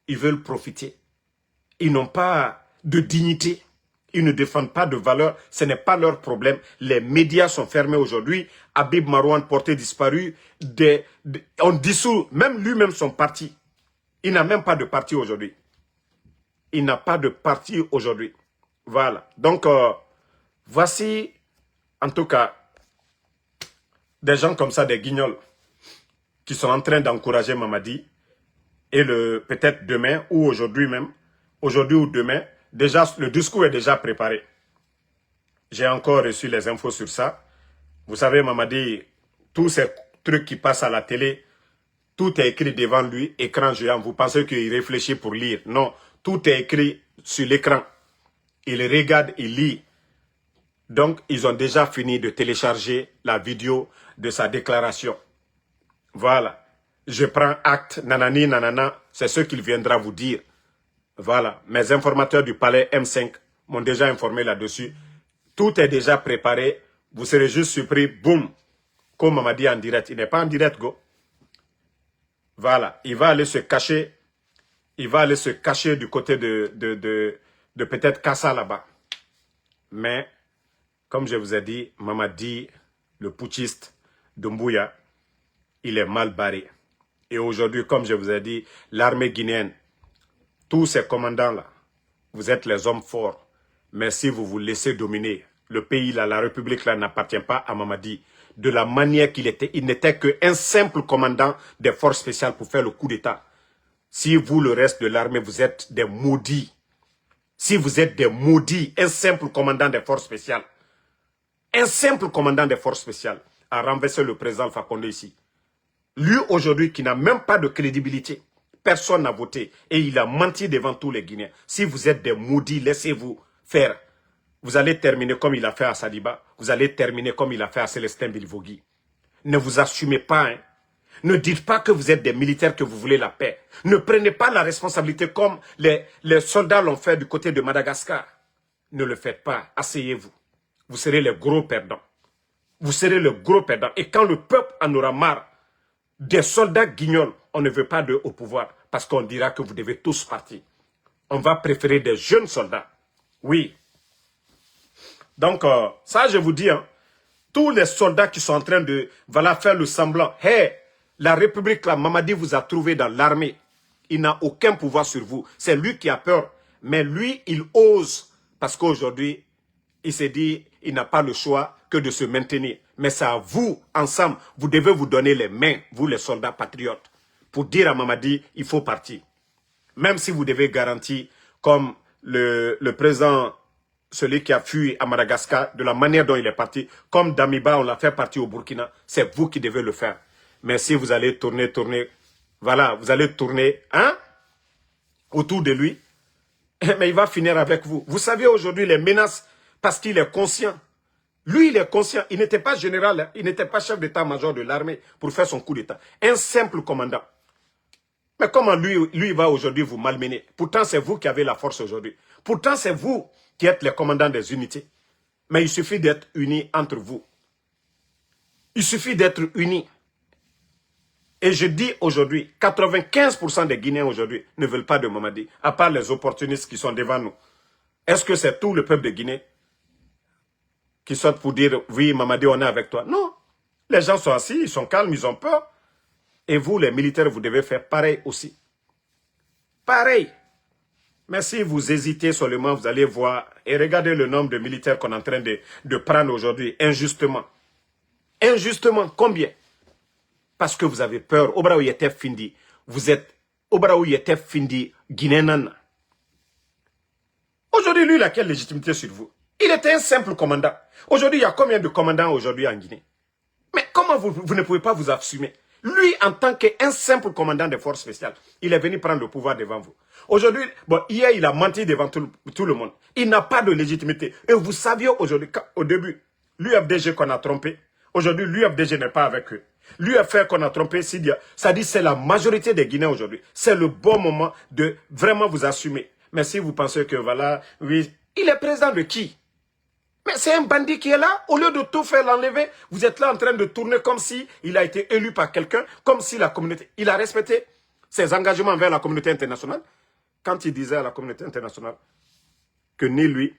ils veulent profiter. Ils n'ont pas de dignité. Ils ne défendent pas de valeurs. Ce n'est pas leur problème. Les médias sont fermés aujourd'hui. Habib Marouane, porté disparu. On dissout même lui-même son parti. Il n'a même pas de parti aujourd'hui. Il n'a pas de parti aujourd'hui. Voilà. Donc, voici, en tout cas, des gens comme ça, des guignols, qui sont en train d'encourager Mamadi. Et peut-être demain ou aujourd'hui même, aujourd'hui ou demain, déjà, le discours est déjà préparé. J'ai encore reçu les infos sur ça. Vous savez, Mamadi, tous ces trucs qui passent à la télé, tout est écrit devant lui, écran géant. Vous pensez qu'il réfléchit pour lire? Non, Tout est écrit sur l'écran. Il regarde, il lit. Donc, ils ont déjà fini de télécharger la vidéo de sa déclaration. Voilà. Je prends acte, nanani, nanana. C'est ce qu'il viendra vous dire. Voilà. Mes informateurs du palais M5 m'ont déjà informé là-dessus. Tout est déjà préparé. Vous serez juste surpris. Boum. Comme on m'a dit en direct. Il n'est pas en direct, go. Voilà. Il va aller se cacher. Il va aller se cacher du côté de peut-être Kassa là-bas. Mais, comme je vous ai dit, Mamadi, le putschiste Doumbouya, il est mal barré. Et aujourd'hui, comme je vous ai dit, l'armée guinéenne, tous ces commandants-là, vous êtes les hommes forts. Mais si vous vous laissez dominer, le pays, là, la République, là, n'appartient pas à Mamadi. De la manière qu'il était, il n'était qu'un simple commandant des forces spéciales pour faire le coup d'État. Si vous, le reste de l'armée, vous êtes des maudits. Si vous êtes des maudits, un simple commandant des forces spéciales, un simple commandant des forces spéciales a renversé le président Alpha Condé ici. Lui, aujourd'hui, qui n'a même pas de crédibilité, personne n'a voté et il a menti devant tous les Guinéens. Si vous êtes des maudits, laissez-vous faire. Vous allez terminer comme il a fait à Sadiba. Vous allez terminer comme il a fait à Célestin Bilvogui. Ne vous assumez pas, hein. Ne dites pas que vous êtes des militaires, que vous voulez la paix. Ne prenez pas la responsabilité comme les soldats l'ont fait du côté de Madagascar. Ne le faites pas. Asseyez-vous. Vous serez les gros perdants. Vous serez le gros perdant. Et quand le peuple en aura marre des soldats guignols, on ne veut pas d'eux au pouvoir parce qu'on dira que vous devez tous partir. On va préférer des jeunes soldats. Oui. Donc, ça, je vous dis, hein, tous les soldats qui sont en train de faire le semblant. Hey, la République, là, Mamadi vous a trouvé dans l'armée. Il n'a aucun pouvoir sur vous. C'est lui qui a peur. Mais lui, il ose. Parce qu'aujourd'hui, il s'est dit, il n'a pas le choix que de se maintenir. Mais c'est à vous, ensemble, vous devez vous donner les mains, vous les soldats patriotes, pour dire à Mamadi, il faut partir. Même si vous devez garantir, comme le président, celui qui a fui à Madagascar, de la manière dont il est parti, comme Damiba, on l'a fait partir au Burkina, c'est vous qui devez le faire. Mais si vous allez tourner, voilà, vous allez tourner, hein, autour de lui, mais il va finir avec vous. Vous savez aujourd'hui les menaces, parce qu'il est conscient. Lui, il est conscient. Il n'était pas général, hein, il n'était pas chef d'état-major de l'armée pour faire son coup d'état. Un simple commandant. Mais comment lui va aujourd'hui vous malmener? Pourtant, c'est vous qui avez la force aujourd'hui. Pourtant, c'est vous qui êtes les commandants des unités. Mais il suffit d'être unis entre vous. Il suffit d'être unis. Et je dis aujourd'hui, 95% des Guinéens aujourd'hui ne veulent pas de Mamadi, à part les opportunistes qui sont devant nous. Est-ce que c'est tout le peuple de Guinée qui sortent pour dire, oui, Mamadi, on est avec toi? Non. Les gens sont assis, ils sont calmes, ils ont peur. Et vous, les militaires, vous devez faire pareil aussi. Pareil. Mais si vous hésitez seulement, vous allez voir, et regardez le nombre de militaires qu'on est en train de prendre aujourd'hui, injustement. Injustement, combien? Parce que vous avez peur. Obraou Yetef Findi. Vous êtes Obraou Yetef Findi Guinéen. Aujourd'hui, lui, il a quelle légitimité sur vous? Il était un simple commandant. Aujourd'hui, il y a combien de commandants aujourd'hui en Guinée? Mais comment vous ne pouvez pas vous assumer? Lui, en tant qu'un simple commandant des forces spéciales, il est venu prendre le pouvoir devant vous. Aujourd'hui, bon, hier, il a menti devant tout le monde. Il n'a pas de légitimité. Et vous saviez aujourd'hui, au début, l'UFDG qu'on a trompé, aujourd'hui, l'UFDG n'est pas avec eux. L'UFR qu'on a trompé, ça dit c'est la majorité des Guinéens aujourd'hui. C'est le bon moment de vraiment vous assumer. Mais si vous pensez que voilà, oui, il est président de qui? Mais c'est un bandit qui est là. Au lieu de tout faire l'enlever, vous êtes là en train de tourner comme si il a été élu par quelqu'un, comme si la communauté, il a respecté ses engagements envers la communauté internationale. Quand il disait à la communauté internationale que ni lui,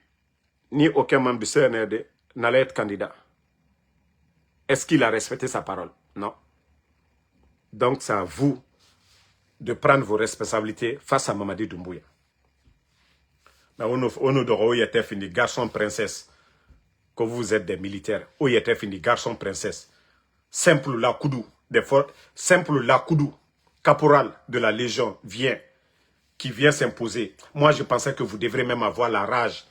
ni aucun membre du CNRD n'allait être candidat. Est-ce qu'il a respecté sa parole? Non. Donc c'est à vous de prendre vos responsabilités face à Mamadi Doumbouya. Mais on nous devrait fini garçon princesse. Que vous êtes des militaires. Où était fini garçon princesse. Simple Lakoudou, simple Lakoudou, caporal de la Légion, qui vient s'imposer. Moi, je pensais que vous devrez même avoir la rage.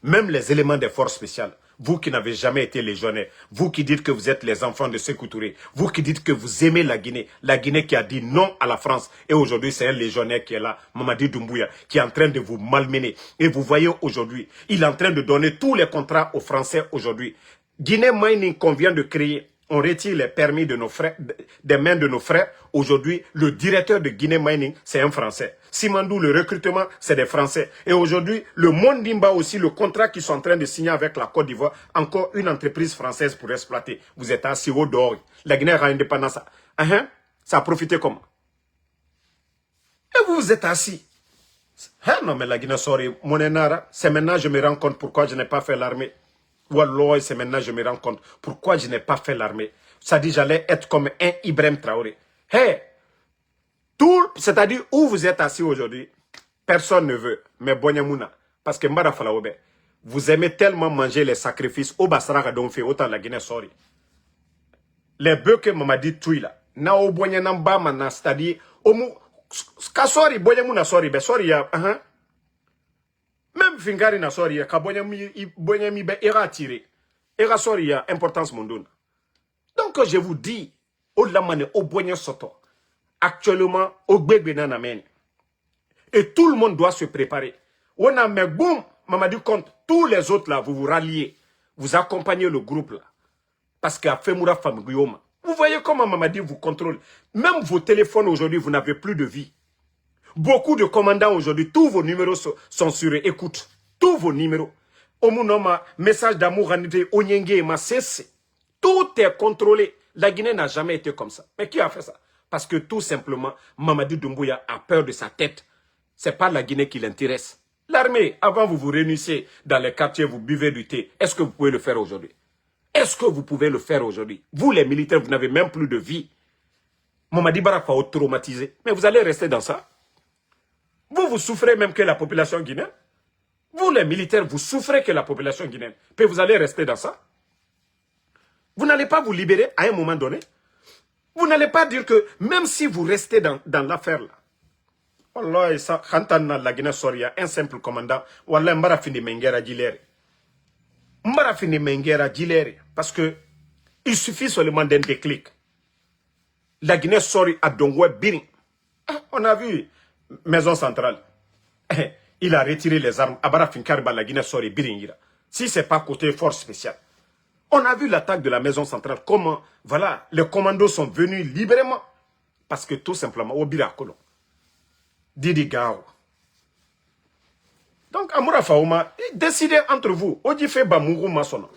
Même les éléments des forces spéciales. Vous qui n'avez jamais été légionnaire. Vous qui dites que vous êtes les enfants de Sékou Touré. Vous qui dites que vous aimez la Guinée. La Guinée qui a dit non à la France. Et aujourd'hui, c'est un légionnaire qui est là, Mamadi Doumbouya, qui est en train de vous malmener. Et vous voyez aujourd'hui, il est en train de donner tous les contrats aux Français aujourd'hui. Guinée Mining qu'on vient de créer, on retire les permis de nos frères, des mains de nos frères. Aujourd'hui, le directeur de Guinée Mining, c'est un Français. Simandou, le recrutement, c'est des Français. Et aujourd'hui, le Mondimba aussi, le contrat qu'ils sont en train de signer avec la Côte d'Ivoire, encore une entreprise française pour exploiter. Vous êtes assis au dehors. La Guinée a indépendance. Ça a profité comment? Et vous, vous êtes assis. Non, mais la Guinée, sorry, mon énara, c'est maintenant que je me rends compte pourquoi je n'ai pas fait l'armée. Wallah, c'est maintenant que je me rends compte pourquoi je n'ai pas fait l'armée. Ça dit j'allais être comme un Ibrahim Traoré. Hey, c'est-à-dire où vous êtes assis aujourd'hui, personne ne veut. Mais Bonyamouna, parce que Mbara Falaoube, vous aimez tellement manger les sacrifices au Basra Donfe, autant la Guinée, sorry. Les bœufs que Mamadi Touy là, na au Bonyanamba mana, c'est-à-dire, au mou, kasori, Bonyamouna, sorry, ben sorry, même Fingari na sorry, ka Bonyami be ira tiré. Ira sorry, importance mondouna. Donc, je vous dis, au Lamane, au Bonya Soto, actuellement, au Gbegbenan Amen. Et tout le monde doit se préparer. On a mis boum, Mamadi compte, tous les autres là, vous vous ralliez. Vous accompagnez le groupe là. Parce qu'à Femoura Famguioma, vous voyez comment Mamadi vous contrôle. Même vos téléphones aujourd'hui, vous n'avez plus de vie. Beaucoup de commandants aujourd'hui, tous vos numéros sont sur écoute. Tous vos numéros. Omunoma, message d'amour, Onyenge, ma cesse. Tout est contrôlé. La Guinée n'a jamais été comme ça. Mais qui a fait ça? Parce que tout simplement, Mamadi Doumbouya a peur de sa tête. Ce n'est pas la Guinée qui l'intéresse. L'armée, avant vous vous réunissez dans les quartiers, vous buvez du thé. Est-ce que vous pouvez le faire aujourd'hui? Est-ce que vous pouvez le faire aujourd'hui? Vous les militaires, vous n'avez même plus de vie. Mamadi Bara faut traumatiser. Mais vous allez rester dans ça? Vous souffrez même que la population guinéenne? Vous les militaires, vous souffrez que la population guinéenne. Puis vous allez rester dans ça? Vous n'allez pas vous libérer à un moment donné? Vous n'allez pas dire que même si vous restez dans l'affaire là, Allah, ça, la Guinée Soria, un simple commandant, Wallah, Mbara fini Mengera Gilere. Mbara fini Mengera Gilere. Parce que il suffit seulement d'un déclic. La Guinée Soria a Dongwe Biring. On a vu Maison Centrale. Il a retiré les armes. Abara Finkarba, la Guinée Soria Biring. Si ce n'est pas côté force spéciale. On a vu l'attaque de la Maison Centrale. Comment, voilà, les commandos sont venus libérément. Parce que tout simplement, au Birakolo. Didi Gao. Donc, Amoura Faouma, décidez entre vous. Odife Bamourou Masono.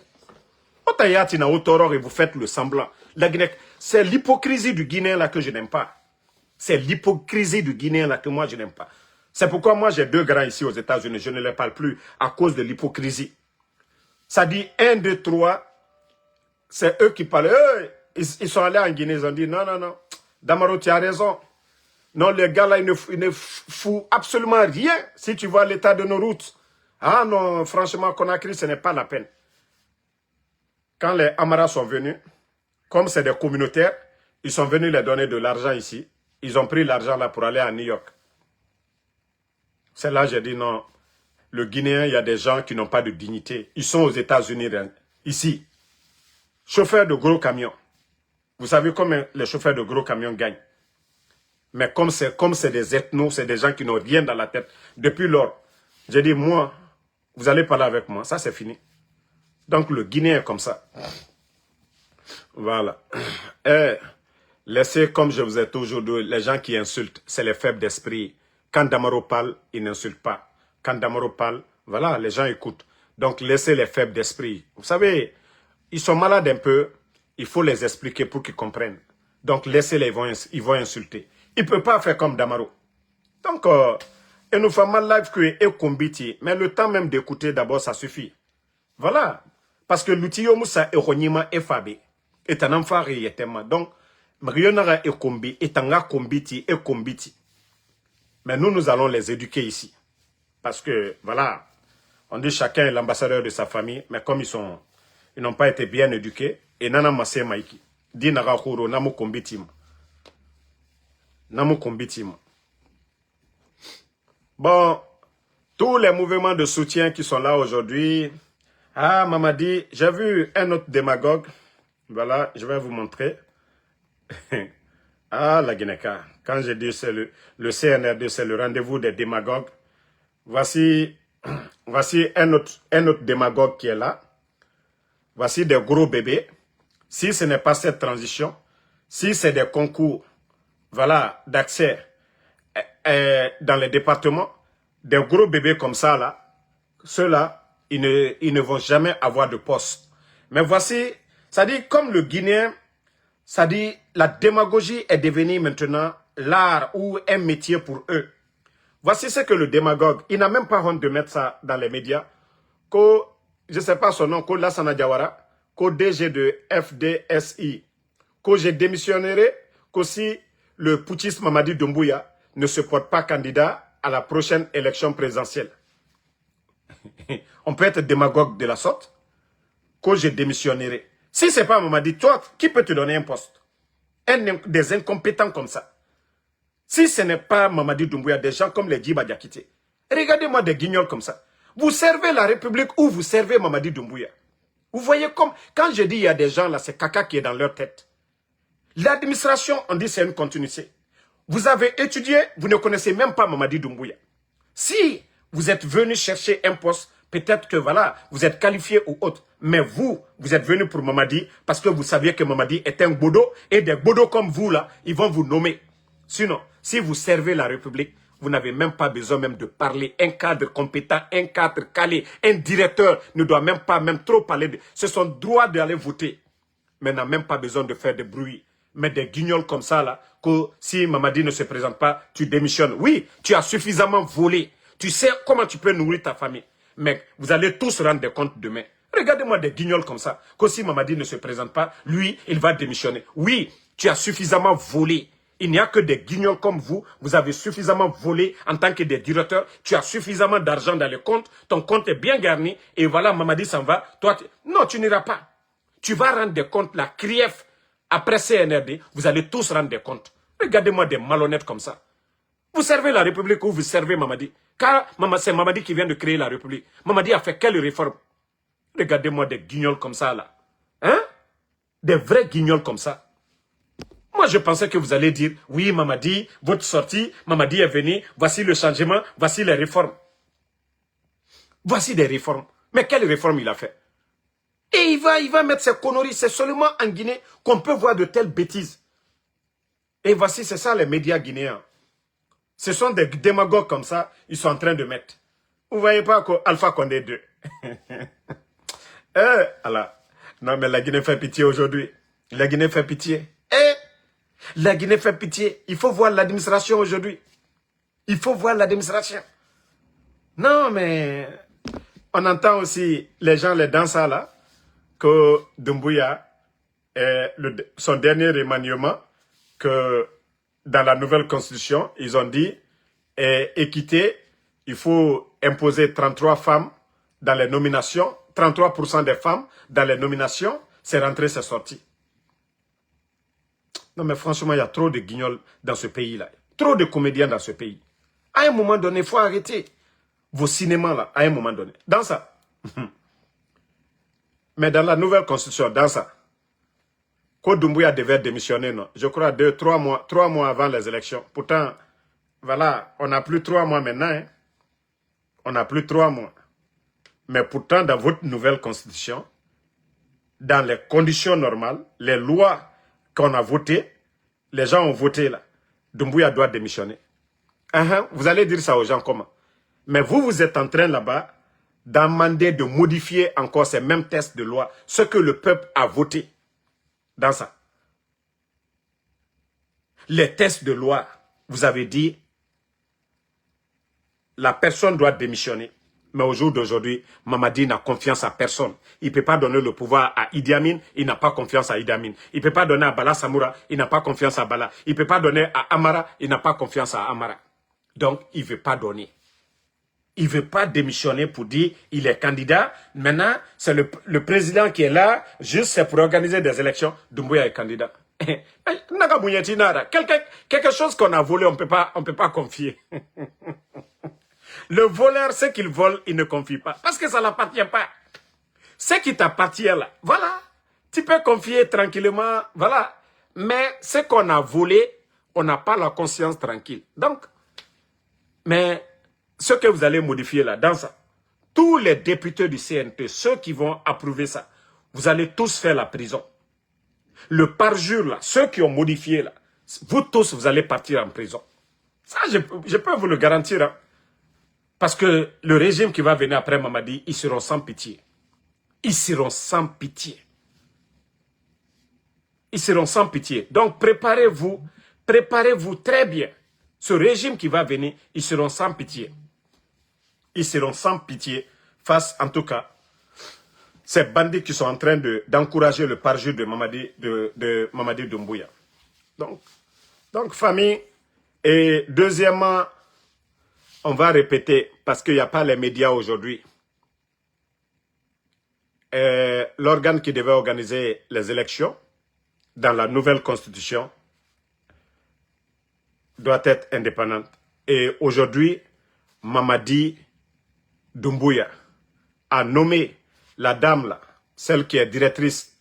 Otayati na Otoror et vous faites le semblant. La Guinée, c'est l'hypocrisie du Guinéen là que je n'aime pas. C'est l'hypocrisie du Guinéen là que moi je n'aime pas. C'est pourquoi moi j'ai deux grands ici aux États-Unis. Je ne les parle plus à cause de l'hypocrisie. Ça dit 1, 2, 3. C'est eux qui parlent. Ils sont allés en Guinée, ils ont dit non, non, non. Damaro, tu as raison. Non, les gars là, ils ne foutent absolument rien si tu vois l'état de nos routes. Ah non, franchement, Conakry, ce n'est pas la peine. Quand les Amaras sont venus, comme c'est des communautaires, ils sont venus les donner de l'argent ici. Ils ont pris l'argent là pour aller à New York. C'est là que j'ai dit non. Le Guinéen, il y a des gens qui n'ont pas de dignité. Ils sont aux États-Unis, ici. Chauffeurs de gros camions. Vous savez combien les chauffeurs de gros camions gagnent? Mais comme c'est des ethnos, c'est des gens qui n'ont rien dans la tête. Depuis lors, j'ai dit, moi, vous allez parler avec moi. Ça, c'est fini. Donc, le Guinéen est comme ça. Voilà. Et laissez, comme je vous ai toujours dit, les gens qui insultent, c'est les faibles d'esprit. Quand Damaro parle, il n'insulte pas. Quand Damaro parle, voilà, les gens écoutent. Donc, laissez les faibles d'esprit. Vous savez, ils sont malades un peu. Il faut les expliquer pour qu'ils comprennent. Donc, laissez-les, ils vont insulter. Il ne peut pas faire comme Damaro. Donc, il nous fait mal live que et combiti. Mais le temps même d'écouter d'abord, ça suffit. Voilà. Parce que l'outil Moussa et Ronima et Fabé est un enfant et donc, Marionara et Kombi est un combiti et combiti. Mais nous allons les éduquer ici. Parce que, voilà, on dit chacun est l'ambassadeur de sa famille, mais comme ils n'ont pas été bien éduqués, et Nana Massé Maïki, dit Nara Kouro, Namu Kombitim. Namu Kombitim. Bon, tous les mouvements de soutien qui sont là aujourd'hui, Ah, Mamadi, j'ai vu un autre démagogue. Voilà, je vais vous montrer. Ah, la Guinée-Ca. Quand je dis c'est le CNRD, c'est le rendez-vous des démagogues. Voici, voici un autre démagogue qui est là. Voici des gros bébés. Si ce n'est pas cette transition, si c'est des concours, voilà, d'accès dans les départements, des gros bébés comme ça, là, ceux-là, ils ne vont jamais avoir de poste. Mais voici, ça dit, comme le Guinéen, ça dit, la démagogie est devenue maintenant l'art ou un métier pour eux. Voici ce que le démagogue, il n'a même pas honte de mettre ça dans les médias, que, je ne sais pas son nom, que Lassana Diawara, qu'au DG de FDSI, que je démissionnerai, qu'aussi le putschiste Mamadi Doumbouya ne se porte pas candidat à la prochaine élection présidentielle. On peut être démagogue de la sorte, que je démissionnerai. Si ce n'est pas Mamadi, toi, qui peut te donner un poste? Des incompétents comme ça. Si ce n'est pas Mamadi Doumbouya, des gens comme les Djiba Diakité, regardez-moi des guignols comme ça. Vous servez la République ou vous servez Mamadi Doumbouya. Vous voyez comme, quand je dis il y a des gens là, c'est caca qui est dans leur tête. L'administration, on dit c'est une continuité. Vous avez étudié, vous ne connaissez même pas Mamadi Doumbouya. Si vous êtes venu chercher un poste, peut-être que voilà, vous êtes qualifié ou autre. Mais vous êtes venu pour Mamadi parce que vous saviez que Mamadi est un bodo et des bodos comme vous là, ils vont vous nommer. Sinon, si vous servez la République, vous n'avez même pas besoin même de parler. Un cadre compétent, un cadre calé, un directeur ne doit même pas trop parler. C'est son droit d'aller voter. Mais n'a même pas besoin de faire de bruit. Mais des guignols comme ça, là, que si Mamadi ne se présente pas, tu démissionnes. Oui, tu as suffisamment volé. Tu sais comment tu peux nourrir ta famille. Mais vous allez tous rendre compte demain. Regardez-moi des guignols comme ça, que si Mamadi ne se présente pas, lui, il va démissionner. Oui, tu as suffisamment volé. Il n'y a que des guignols comme vous. Vous avez suffisamment volé en tant que des directeurs. Tu as suffisamment d'argent dans le compte. Ton compte est bien garni. Et voilà, Mamadi s'en va. Toi, non, tu n'iras pas. Tu vas rendre des comptes, la CRIEF, après CNRD, vous allez tous rendre des comptes. Regardez-moi des malhonnêtes comme ça. Vous servez la République ou vous servez Mamadi? Car c'est Mamadi qui vient de créer la République. Mamadi a fait quelle réforme? Regardez-moi des guignols comme ça, là. Hein? Des vrais guignols comme ça. Moi, je pensais que vous allez dire, oui, Mamadi, votre sortie, Mamadi est venu, voici le changement, voici les réformes. Voici des réformes. Mais quelles réformes il a fait? Et il va mettre ses conneries. C'est seulement en Guinée qu'on peut voir de telles bêtises. Et voici, c'est ça les médias guinéens. Ce sont des démagogues comme ça, ils sont en train de mettre. Vous voyez pas qu'Alpha Condé 2. Alors, non, mais la Guinée fait pitié aujourd'hui. La Guinée fait pitié. La Guinée fait pitié. Il faut voir l'administration aujourd'hui. Il faut voir l'administration. Non, mais on entend aussi les gens, les danseurs là, que Doumbouya, son dernier remaniement, que dans la nouvelle constitution, ils ont dit, équité, il faut imposer 33 femmes dans les nominations, 33% des femmes dans les nominations, c'est rentré, c'est sorti. Non mais franchement, il y a trop de guignols dans ce pays-là. Trop de comédiens dans ce pays. À un moment donné, il faut arrêter vos cinémas là, à un moment donné. Dans ça. Mais dans la nouvelle constitution, dans ça, quand Doumbouya devait démissionner, non, je crois 3 mois avant les élections. Pourtant, voilà, on n'a plus 3 mois maintenant. Hein. On n'a plus 3 mois. Mais pourtant, dans votre nouvelle constitution, dans les conditions normales, les lois qu'on a votées, les gens ont voté là. Doumbouya doit démissionner. Vous allez dire ça aux gens comment? Mais vous êtes en train là-bas d'amender, de modifier encore ces mêmes textes de loi, ce que le peuple a voté. Dans ça. Les textes de loi, vous avez dit, la personne doit démissionner. Mais au jour d'aujourd'hui, Mamadi n'a confiance à personne. Il ne peut pas donner le pouvoir à Idi Amin, il n'a pas confiance à Idi Amin. Il ne peut pas donner à Bala Samoura, il n'a pas confiance à Bala. Il ne peut pas donner à Amara, il n'a pas confiance à Amara. Donc, il ne veut pas donner. Il ne veut pas démissionner pour dire il est candidat. Maintenant, c'est le président qui est là, juste c'est pour organiser des élections. Doumbouya est candidat. Quelque chose qu'on a volé, on ne peut pas confier. Le voleur, ce qu'il vole, il ne confie pas. Parce que ça ne l'appartient pas. Ce qui t'appartient là, voilà. Tu peux confier tranquillement, voilà. Mais ce qu'on a volé, on n'a pas la conscience tranquille. Donc, mais ce que vous allez modifier là, dans ça, tous les députés du CNT, ceux qui vont approuver ça, vous allez tous faire la prison. Le parjure là, ceux qui ont modifié là, vous tous, vous allez partir en prison. Ça, je peux vous le garantir. Hein. Parce que le régime qui va venir après Mamadi, ils seront sans pitié. Ils seront sans pitié. Ils seront sans pitié. Donc préparez-vous très bien. Ce régime qui va venir, ils seront sans pitié. Ils seront sans pitié face, en tout cas, ces bandits qui sont en train d'encourager le parjure de Mamadi Doumbouya. Donc, famille, et deuxièmement, on va répéter, parce qu'il n'y a pas les médias aujourd'hui, l'organe qui devait organiser les élections dans la nouvelle constitution doit être indépendante. Et aujourd'hui, Mamadi Doumbouya a nommé la dame là, celle qui est directrice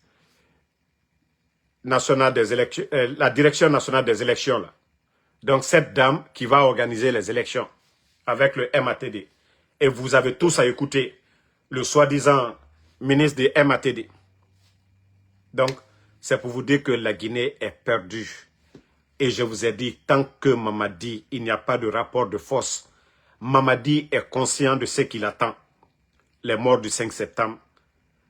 nationale des élections, la direction nationale des élections là. Donc cette dame qui va organiser les élections avec le MATD. Et vous avez tous à écouter le soi-disant ministre des MATD. Donc c'est pour vous dire que la Guinée est perdue. Et je vous ai dit, tant que Mamadi, il n'y a pas de rapport de force, Mamadi est conscient de ce qu'il attend. Les morts du 5 septembre,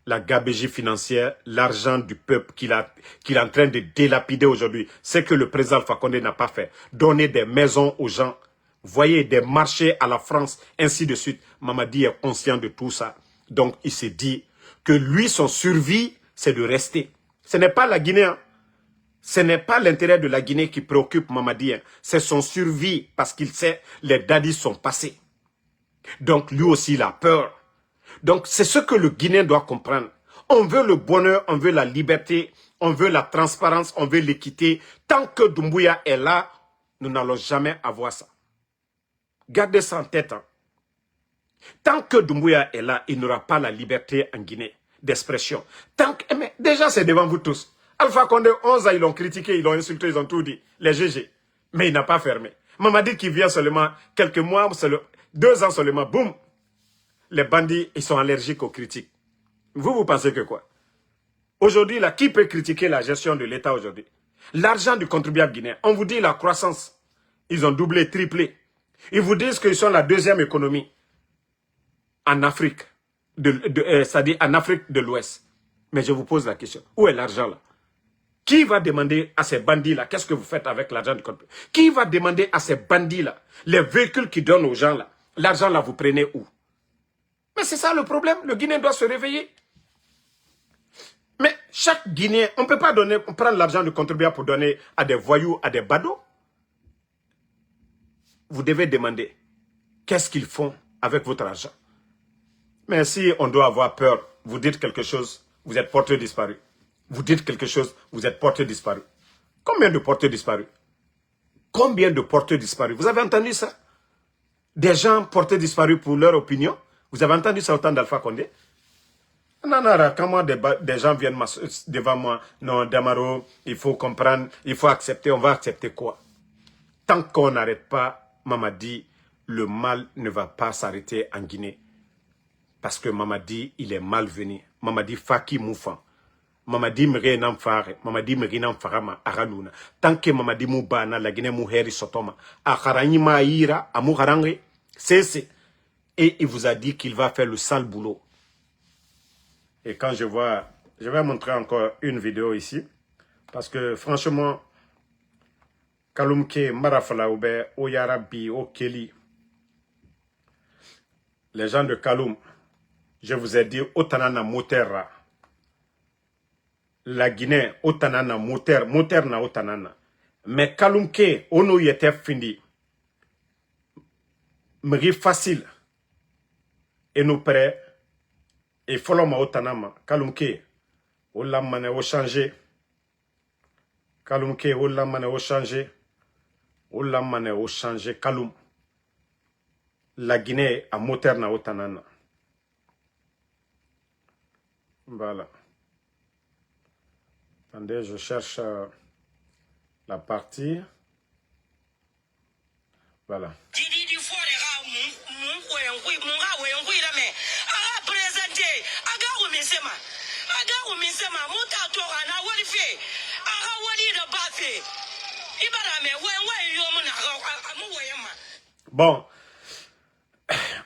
la gabegie financière, l'argent du peuple qu'il est en train de délapider aujourd'hui. Ce que le président Alpha Condé n'a pas fait. Donner des maisons aux gens, voyez, des marchés à la France, ainsi de suite. Mamadi est conscient de tout ça. Donc il s'est dit que lui, son survie, c'est de rester. Ce n'est pas la Guinée, hein. Ce n'est pas l'intérêt de la Guinée qui préoccupe Mamadi, hein. C'est son survie parce qu'il sait les daddies sont passés. Donc lui aussi il a peur. Donc c'est ce que le Guinéen doit comprendre. On veut le bonheur, on veut la liberté, on veut la transparence, on veut l'équité. Tant que Doumbouya est là, nous n'allons jamais avoir ça. Gardez ça en tête. Hein. Tant que Doumbouya est là, il n'aura pas la liberté en Guinée d'expression. Mais déjà c'est devant vous tous. Alpha Condé, 11 ans, ils l'ont critiqué, ils l'ont insulté, ils ont tout dit. Les GG. Mais il n'a pas fermé. Mamadi qui vient seulement quelques mois, 2 ans seulement, boum. Les bandits, ils sont allergiques aux critiques. Vous pensez que quoi? Aujourd'hui, là, qui peut critiquer la gestion de l'État aujourd'hui? L'argent du contribuable guinéen. On vous dit la croissance. Ils ont doublé, triplé. Ils vous disent qu'ils sont la deuxième économie en Afrique. C'est-à-dire en Afrique de l'Ouest. Mais je vous pose la question. Où est l'argent là? Qui va demander à ces bandits-là, qu'est-ce que vous faites avec l'argent du contribuable? Qui va demander à ces bandits-là, les véhicules qu'ils donnent aux gens là, l'argent là, vous prenez où? Mais c'est ça le problème, le Guinéen doit se réveiller. Mais chaque Guinéen, on ne peut pas prendre l'argent du contribuable pour donner à des voyous, à des badauds. Vous devez demander, qu'est-ce qu'ils font avec votre argent? Mais si on doit avoir peur, vous dites quelque chose, vous êtes porté disparu. Vous dites quelque chose, vous êtes porté disparu. Combien de portés disparus? Combien de portés disparus? Vous avez entendu ça? Des gens portés disparus pour leur opinion? Vous avez entendu ça au temps d'Alpha Condé? Non, comment des gens viennent devant moi? Non, Damaro, il faut comprendre, il faut accepter. On va accepter quoi? Tant qu'on n'arrête pas, Mamadi, le mal ne va pas s'arrêter en Guinée. Parce que Mamadi, il est malvenu. Mamadi Faki Moufan. Mamadi Mrenam Fare, Mamadi Mrenam Farama, Aranuna. Tant que Mamadi Moubana, la Guinée Mouheri Sotoma, Akaranima Ira, Amouharangé, c'est. Et il vous a dit qu'il va faire le sale boulot. Et quand je vois, je vais montrer encore une vidéo ici. Parce que franchement, Kalumke, Marafala, Oube, Oyarabi, Okeli, les gens de Kaloum, je vous ai dit, Otanana Motera. La Guinée, Otanana Moterna Otanana. Mais Kalumke, Ono Yete Findi, Mri facile. Et nous prêts. Et Foloma Otanama, Kalumke, Olamane o changé. Kalumke, Olamane o changé. Olamane o changé, Kaloum. La Guinée a Moterna Otanana. Voilà. Attendez, je cherche la partie. Voilà. Bon,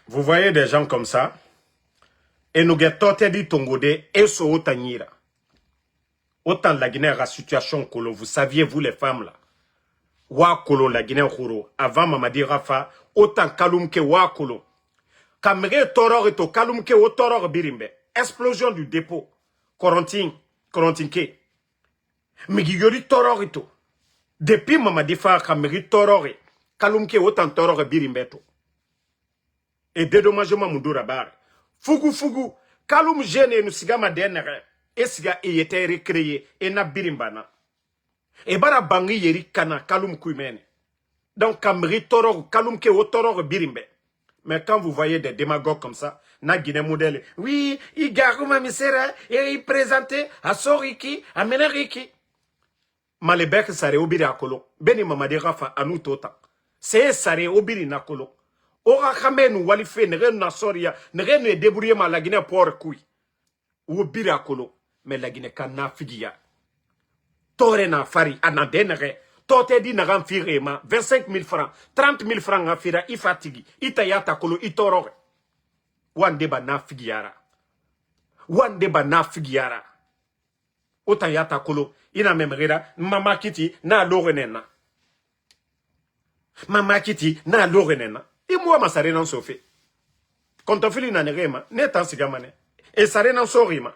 vous voyez des gens comme ça, et nous guettons dit Tongode et so otanyira. Autant la Guinée a situation que vous saviez, vous les femmes là. Wa kolo la Guinée Khoro, avant Mamadi Rafa, autant kalum ke wa kolo. Kamere toror eto kalum ke o toror birimbe. Explosion du dépôt. Corentinke. Migiyori toror eto. Depuis Mamadi Fa kamere toror e. Kalum ke autant toror birimbe to. Et dédommagement Mundura bar. Fugu. Kalum gene nous sigama denere. Et siga e yete recréé. Et na birimbana. Et bara bangi yeri kana kalum kuimene. Donc kamri toror kalum ke o toror birimbe. Mais quand vous voyez des démagogues comme ça, na Guinée modèle, oui, il garou ma misère et il présentait à Soriki, à Meneriki. Malebek sare obiri akolo. Beni mamadi rafa anu tota. C'est sare obiri nakolo. Ora kamenu walife nere na soria, nere ne débrouiller ma la Guinée pour kui. Obiri akolo. Mais la Guinée kana figia. Tore na fari anadenere. Tote di nagan firema 25 000 francs, 30 000 francs nga fira ifatigi, itayata kolo itorore. Wandeba na figiara. Wandeba na figiara. Otayata kolo ina memrira mama kiti na lorenena. Mama kiti na lorenena. Imwa masare nan sofe. Kontofili na nerema, netan sigamane. E sare nan sorima.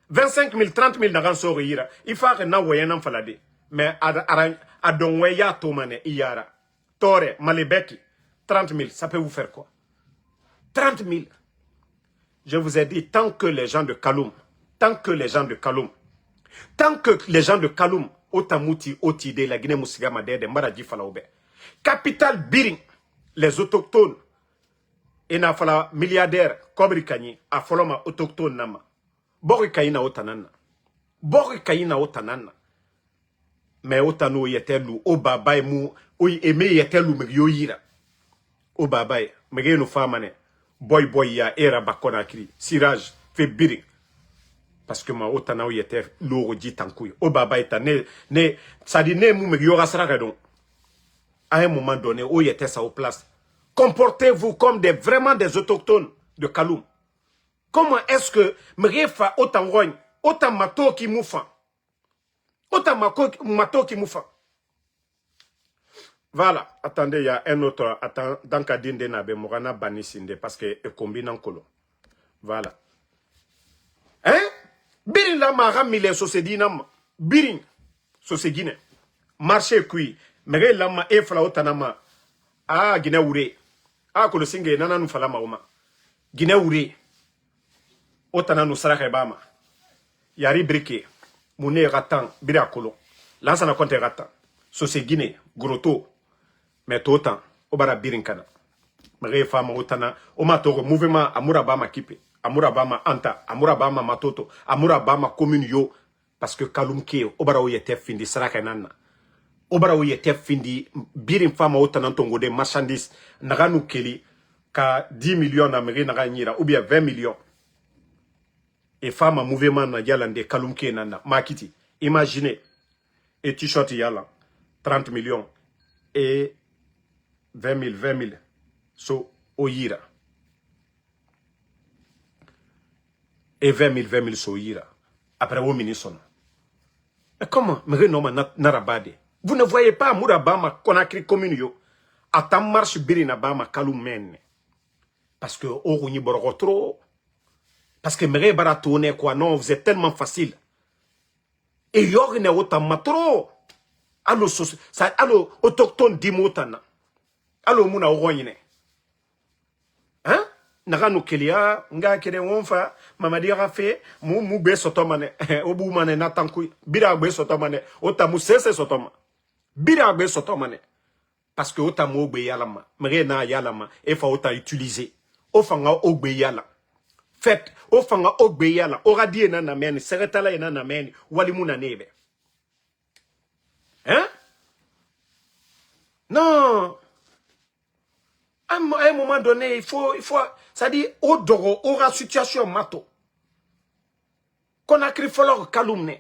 25 000, 30 000 nagan sorira. Ifare na wayenan falade. Mais adonwe ya tomane iyara. Tore, malebeki. 30 000, ça peut vous faire quoi? 30 000. Je vous ai dit, tant que les gens de Kaloum, Otamouti, Otide, la Guinée Moussigama, de Maradji Falaoube. Capital Biring, les autochtones. Et na fala milliardaire, Kobri Kanyi, a foloma autochtone nama. Bori Kayina Otanana. Mais otano yetelu o babay mu o eme yetelu megyo yira o babay megeno famane boy ya era bakona kri sirage fait biri parce que ma otana yete lo di tankuy o babay ta ne ça dit ne mu megyo rasara donc à un moment donné o yete ça au place. Comportez-vous comme vraiment des autochtones de Kaloum. Comment est-ce que mrefa autant rogne autant mato ki moufa. Voilà, attendez, il y a un autre. Attends, dans Kadine de Nabe, Morana Banisinde, parce que est combine en colo. Voilà. Hein? Birin la mara mille sosedinam. Birin, sosedine. Marché kui. Mere lama e fala otanama. Ah, Guinée oure. Ah, kolo singe nana nu fala mauma. Guinée oure. Otana nu sarake bama. Yari briquet. Mouné ratan, birakolo. Lansana konte ratan. Sose Guinée, groto. Mais tout autant, obara birinkana. Mre fama otana, omatoro mouvement amurabama kipe. Amurabama anta, amurabama matoto, amurabama commune yo. Parce que Kaloum ke, obara oyete findi saraka nana. Obara oyete findi, birin fama otana tongo de marchandise. Naganu keli, ka 10 millions na naga nyira, ou bien 20 millions. Et femme mouvement na yalande Kaloumke nana makiti. Imaginez. Et t-shirt yala 30 millions et 20 000 so oyira. Et 20 000 so oyira. Après au ministre. Mais comment me narabade? Vous ne voyez pas Mourabama Konakri commune yo. Atam marche birina bama Kaloumene. Parce que Oruni Borotro. Parce que Méré Baratone, quoi, non, vous êtes tellement facile. Et Yorine autant matro. Allo, autochtone dimotana. Allo, mouna oroyine. Hein? Nagano Kelia, nga kere wonfa, mamadi rafe, mou be sotomane, obu mane natankui, bira be sotomane, otamu sese sotoma. Bira be sotomane. Parce que otamu ogbe yalama, Méré na yalama, et fa ota utiliser. Ofanga ogbe yala. Faites, au fanga ogbeyala, oradi na nameni, seretala na nameni, walimuna nebe. Hein? Non. À un moment donné, il faut, ça dit, au doro, aura situation mato. Qu'on a crié falloir kalumne.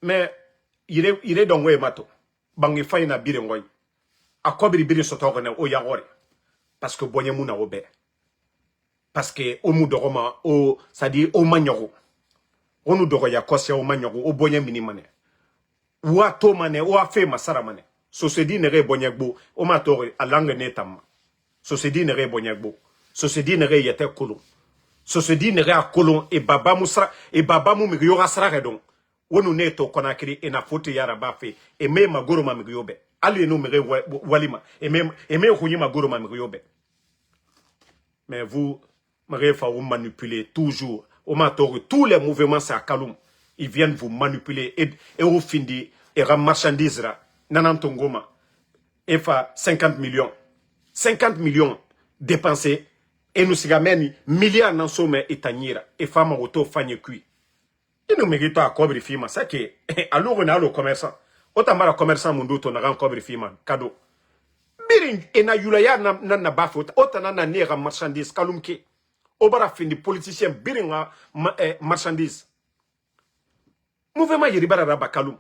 Mais, il est dans le mato. Bangi faille na bire ngoy. A kobiri bire sotogone o yagore. Parce que bonye muna obe. Parce que o mu doroma o ça dit o manyogo. O nu doro ya kosia o manyogo o bonye minimane. Wa to mane o afe masara mane. So se di nere bonye gbo o ma tore alange netam. So se di nere bonye gbo. So se di nere yete kolon. So se di nere a kolon e baba musra e baba mu mi yora sra redon. Wonu neto konakiri e na foto yara bafe e me magoro ma mi yobe. Ali no mere walima et me khouyi magoro ma mi yobe. Mais vous, vous manipulez toujours. Tous les mouvements, c'est à Kaloum. Ils viennent vous manipuler. Et au findi, et ram marchandise, nanantongoma. Et fa 50 millions. 50 millions dépensés. Et nous sigameni, milliards n'en sommes et tanira. Et femme auto fanye kui. Et nous méritons à cobre fima. C'est que, alors on a le commerçant. Autant mal commerçant, mon doute, on a un cobre fima. Cadeau. Birin ena yulaya na bafot otana na nera marchandise kalumke obara findi politicien biringa marchandise mouvement yiribara raba kalum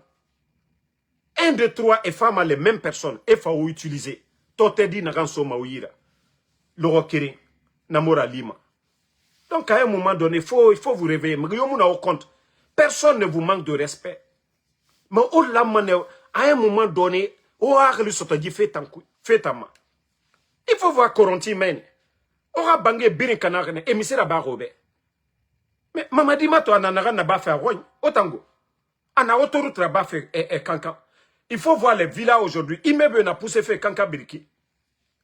1 2 3 et femme les mêmes personnes et fa ou utiliser totedi na ganso mawira lorokiri na mora lima. Donc à un moment donné il faut vous réveiller mais yomuna au compte personne ne vous manque de respect mais au la à un moment donné au arli sotoji fetama. Il faut voir Coronti men. Ora bangé birin kanarene emisera barobe. Mais mamadi mato ananara na ba faire rogne otango. Ana autoroute na ba faire kankan. Il faut voir les villas aujourd'hui. Immeuble na poussé fait kankan biriki.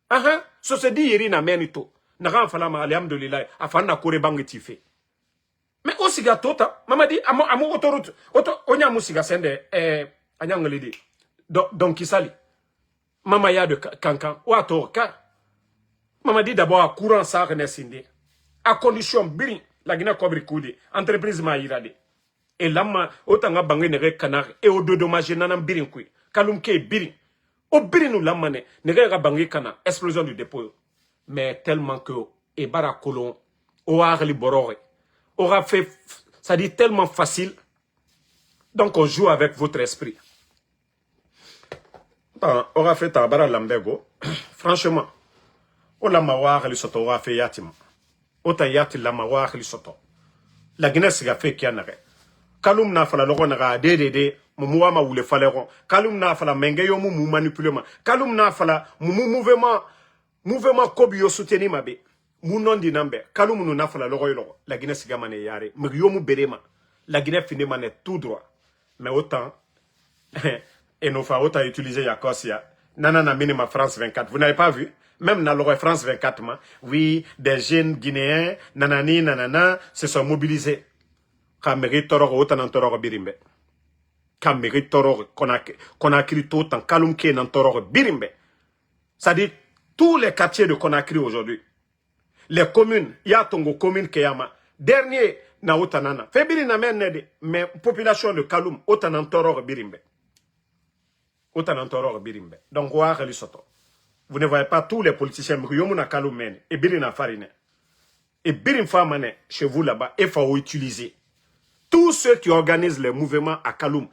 Aha, so se di yiri na menito. Na ran fala ma alhamdulillah afan na kore bangi tife. Mais aussi gatota mamadi amo autoroute onya musiga sende anyanglidi. Donc kisali. Mama ya de kankan ou à torka. Maman dit d'abord à courant ça renesinde. À condition birin la Guinée cobri koudi entreprise ma irade. Et là otanga bangé nere canard et au dédommagé nanam birin kui. Kalum ke birin. Au birin nous lamane nere bangé kana explosion du dépôt. Mais tellement que et barakolon au arli borore aura fait ça dit tellement facile. Donc on joue avec votre esprit. On a fait tabara lambego. Franchement, on l'a mawar li soto on a fait yatima. Ota yati la mawar li soto. La Guinée s'est fait qui en a. Kalum na fala logo na de mumuwa ma wule faleron. Kalum na fala menge yo mu manipulement. Kalum na fala mouvement kobi yo souteni mabe. Mu non di nambe. Kalum nu na fala logo yo. La Guinée s'est gamane yare. Mais yo mu berema. La Guinée finit mané tout droit. Mais autant et nos femmes ont utilisé Yakosia. Nanana minima France 24. Vous n'avez pas vu? Même dans le France 24, oui, des jeunes Guinéens, nanani, nanana, se sont mobilisés. Kameri Tororo, autant en Tororo Birimbe. Kameri Tororo, qu'on a écrit tout en Kalumke dans Tororo Birimbe. Ça dit, tous les quartiers de Conakry aujourd'hui, les communes, il y a Tongo commune Keyama, dernier, na Otanana. Fébiri na men mais population de Kaloum, autant en Tororo Birimbe. Donc, vous ne voyez pas tous les politiciens et Birina Farine. Et Birin Famane, chez vous là-bas, il faut utiliser. Tous ceux qui organisent les mouvements à Kaloum,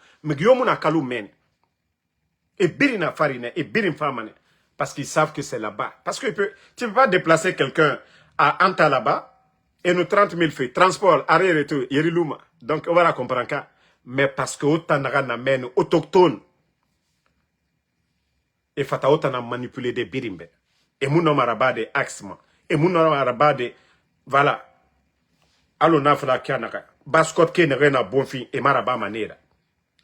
et Birina Farine, et Birin Famane, parce qu'ils savent que c'est là-bas. Parce que tu ne peux pas déplacer quelqu'un à Anta là-bas, et nous 30 000 feux, transport, arrière et tout, Yeriluma. Donc, on va la comprendre. Mais parce que autant de autochtones, et fata otana manipuler des birimbe. Et mon nom arabe de axement. Et mon nom arabe de, voilà. Allo nafla kianaka. Baskot ke nerena bonfin et maraba manera.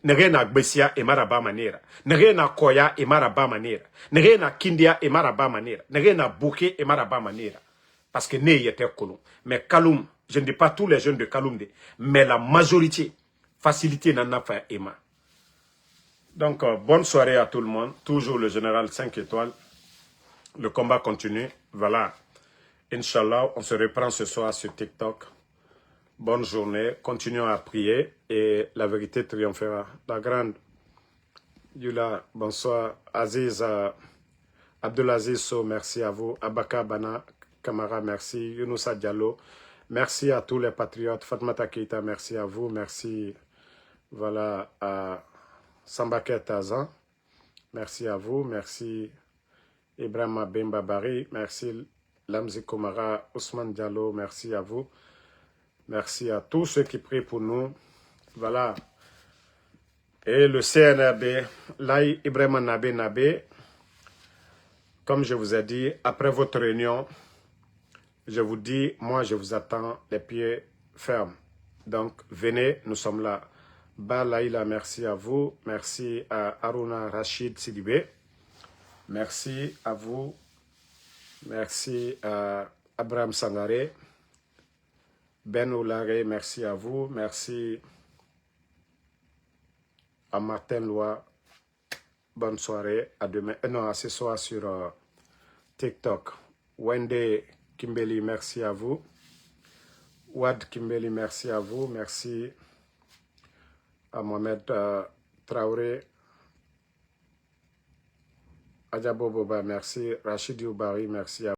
Nerena gbesia et maraba manera. Nerena koya et maraba manera. Nerena kindia et maraba manera. Nerena bouquet et maraba manera. Parce que ne yete kolon. Mais Kaloum, je ne dis pas tous les jeunes de Kaloum, mais la majorité, facilité n'en a pas Emma. Donc, bonne soirée à tout le monde. Toujours le général 5 étoiles. Le combat continue. Voilà. Inch'Allah, on se reprend ce soir sur TikTok. Bonne journée. Continuons à prier et la vérité triomphera. La grande Yula, bonsoir. Aziz, Abdelaziz So, merci à vous. Abaka Bana Kamara, merci. Younousa Diallo, merci à tous les patriotes. Fatmata Keita, merci à vous. Merci, voilà, à Sambaket Azan, merci à vous. Merci Ibrahima Bemba Bari, merci Lamzi Komara, Ousmane Diallo, merci à vous. Merci à tous ceux qui prient pour nous. Voilà. Et le CNRB, Laï Ibrahima Nabé, comme je vous ai dit, après votre réunion, je vous dis, moi je vous attends les pieds fermes. Donc venez, nous sommes là. Balaïla, merci à vous. Merci à Aruna Rachid Sidibé. Merci à vous. Merci à Abraham Sangaré. Ben Oulare, merci à vous. Merci à Martin Loa. Bonne soirée. À demain. Non, à ce soir sur TikTok. Wende Kimbeli, merci à vous. Wad Kimbeli, merci à vous. Merci à Mohamed Traoré. Adjabo Boba, merci. Rachid Youbari, merci à vous.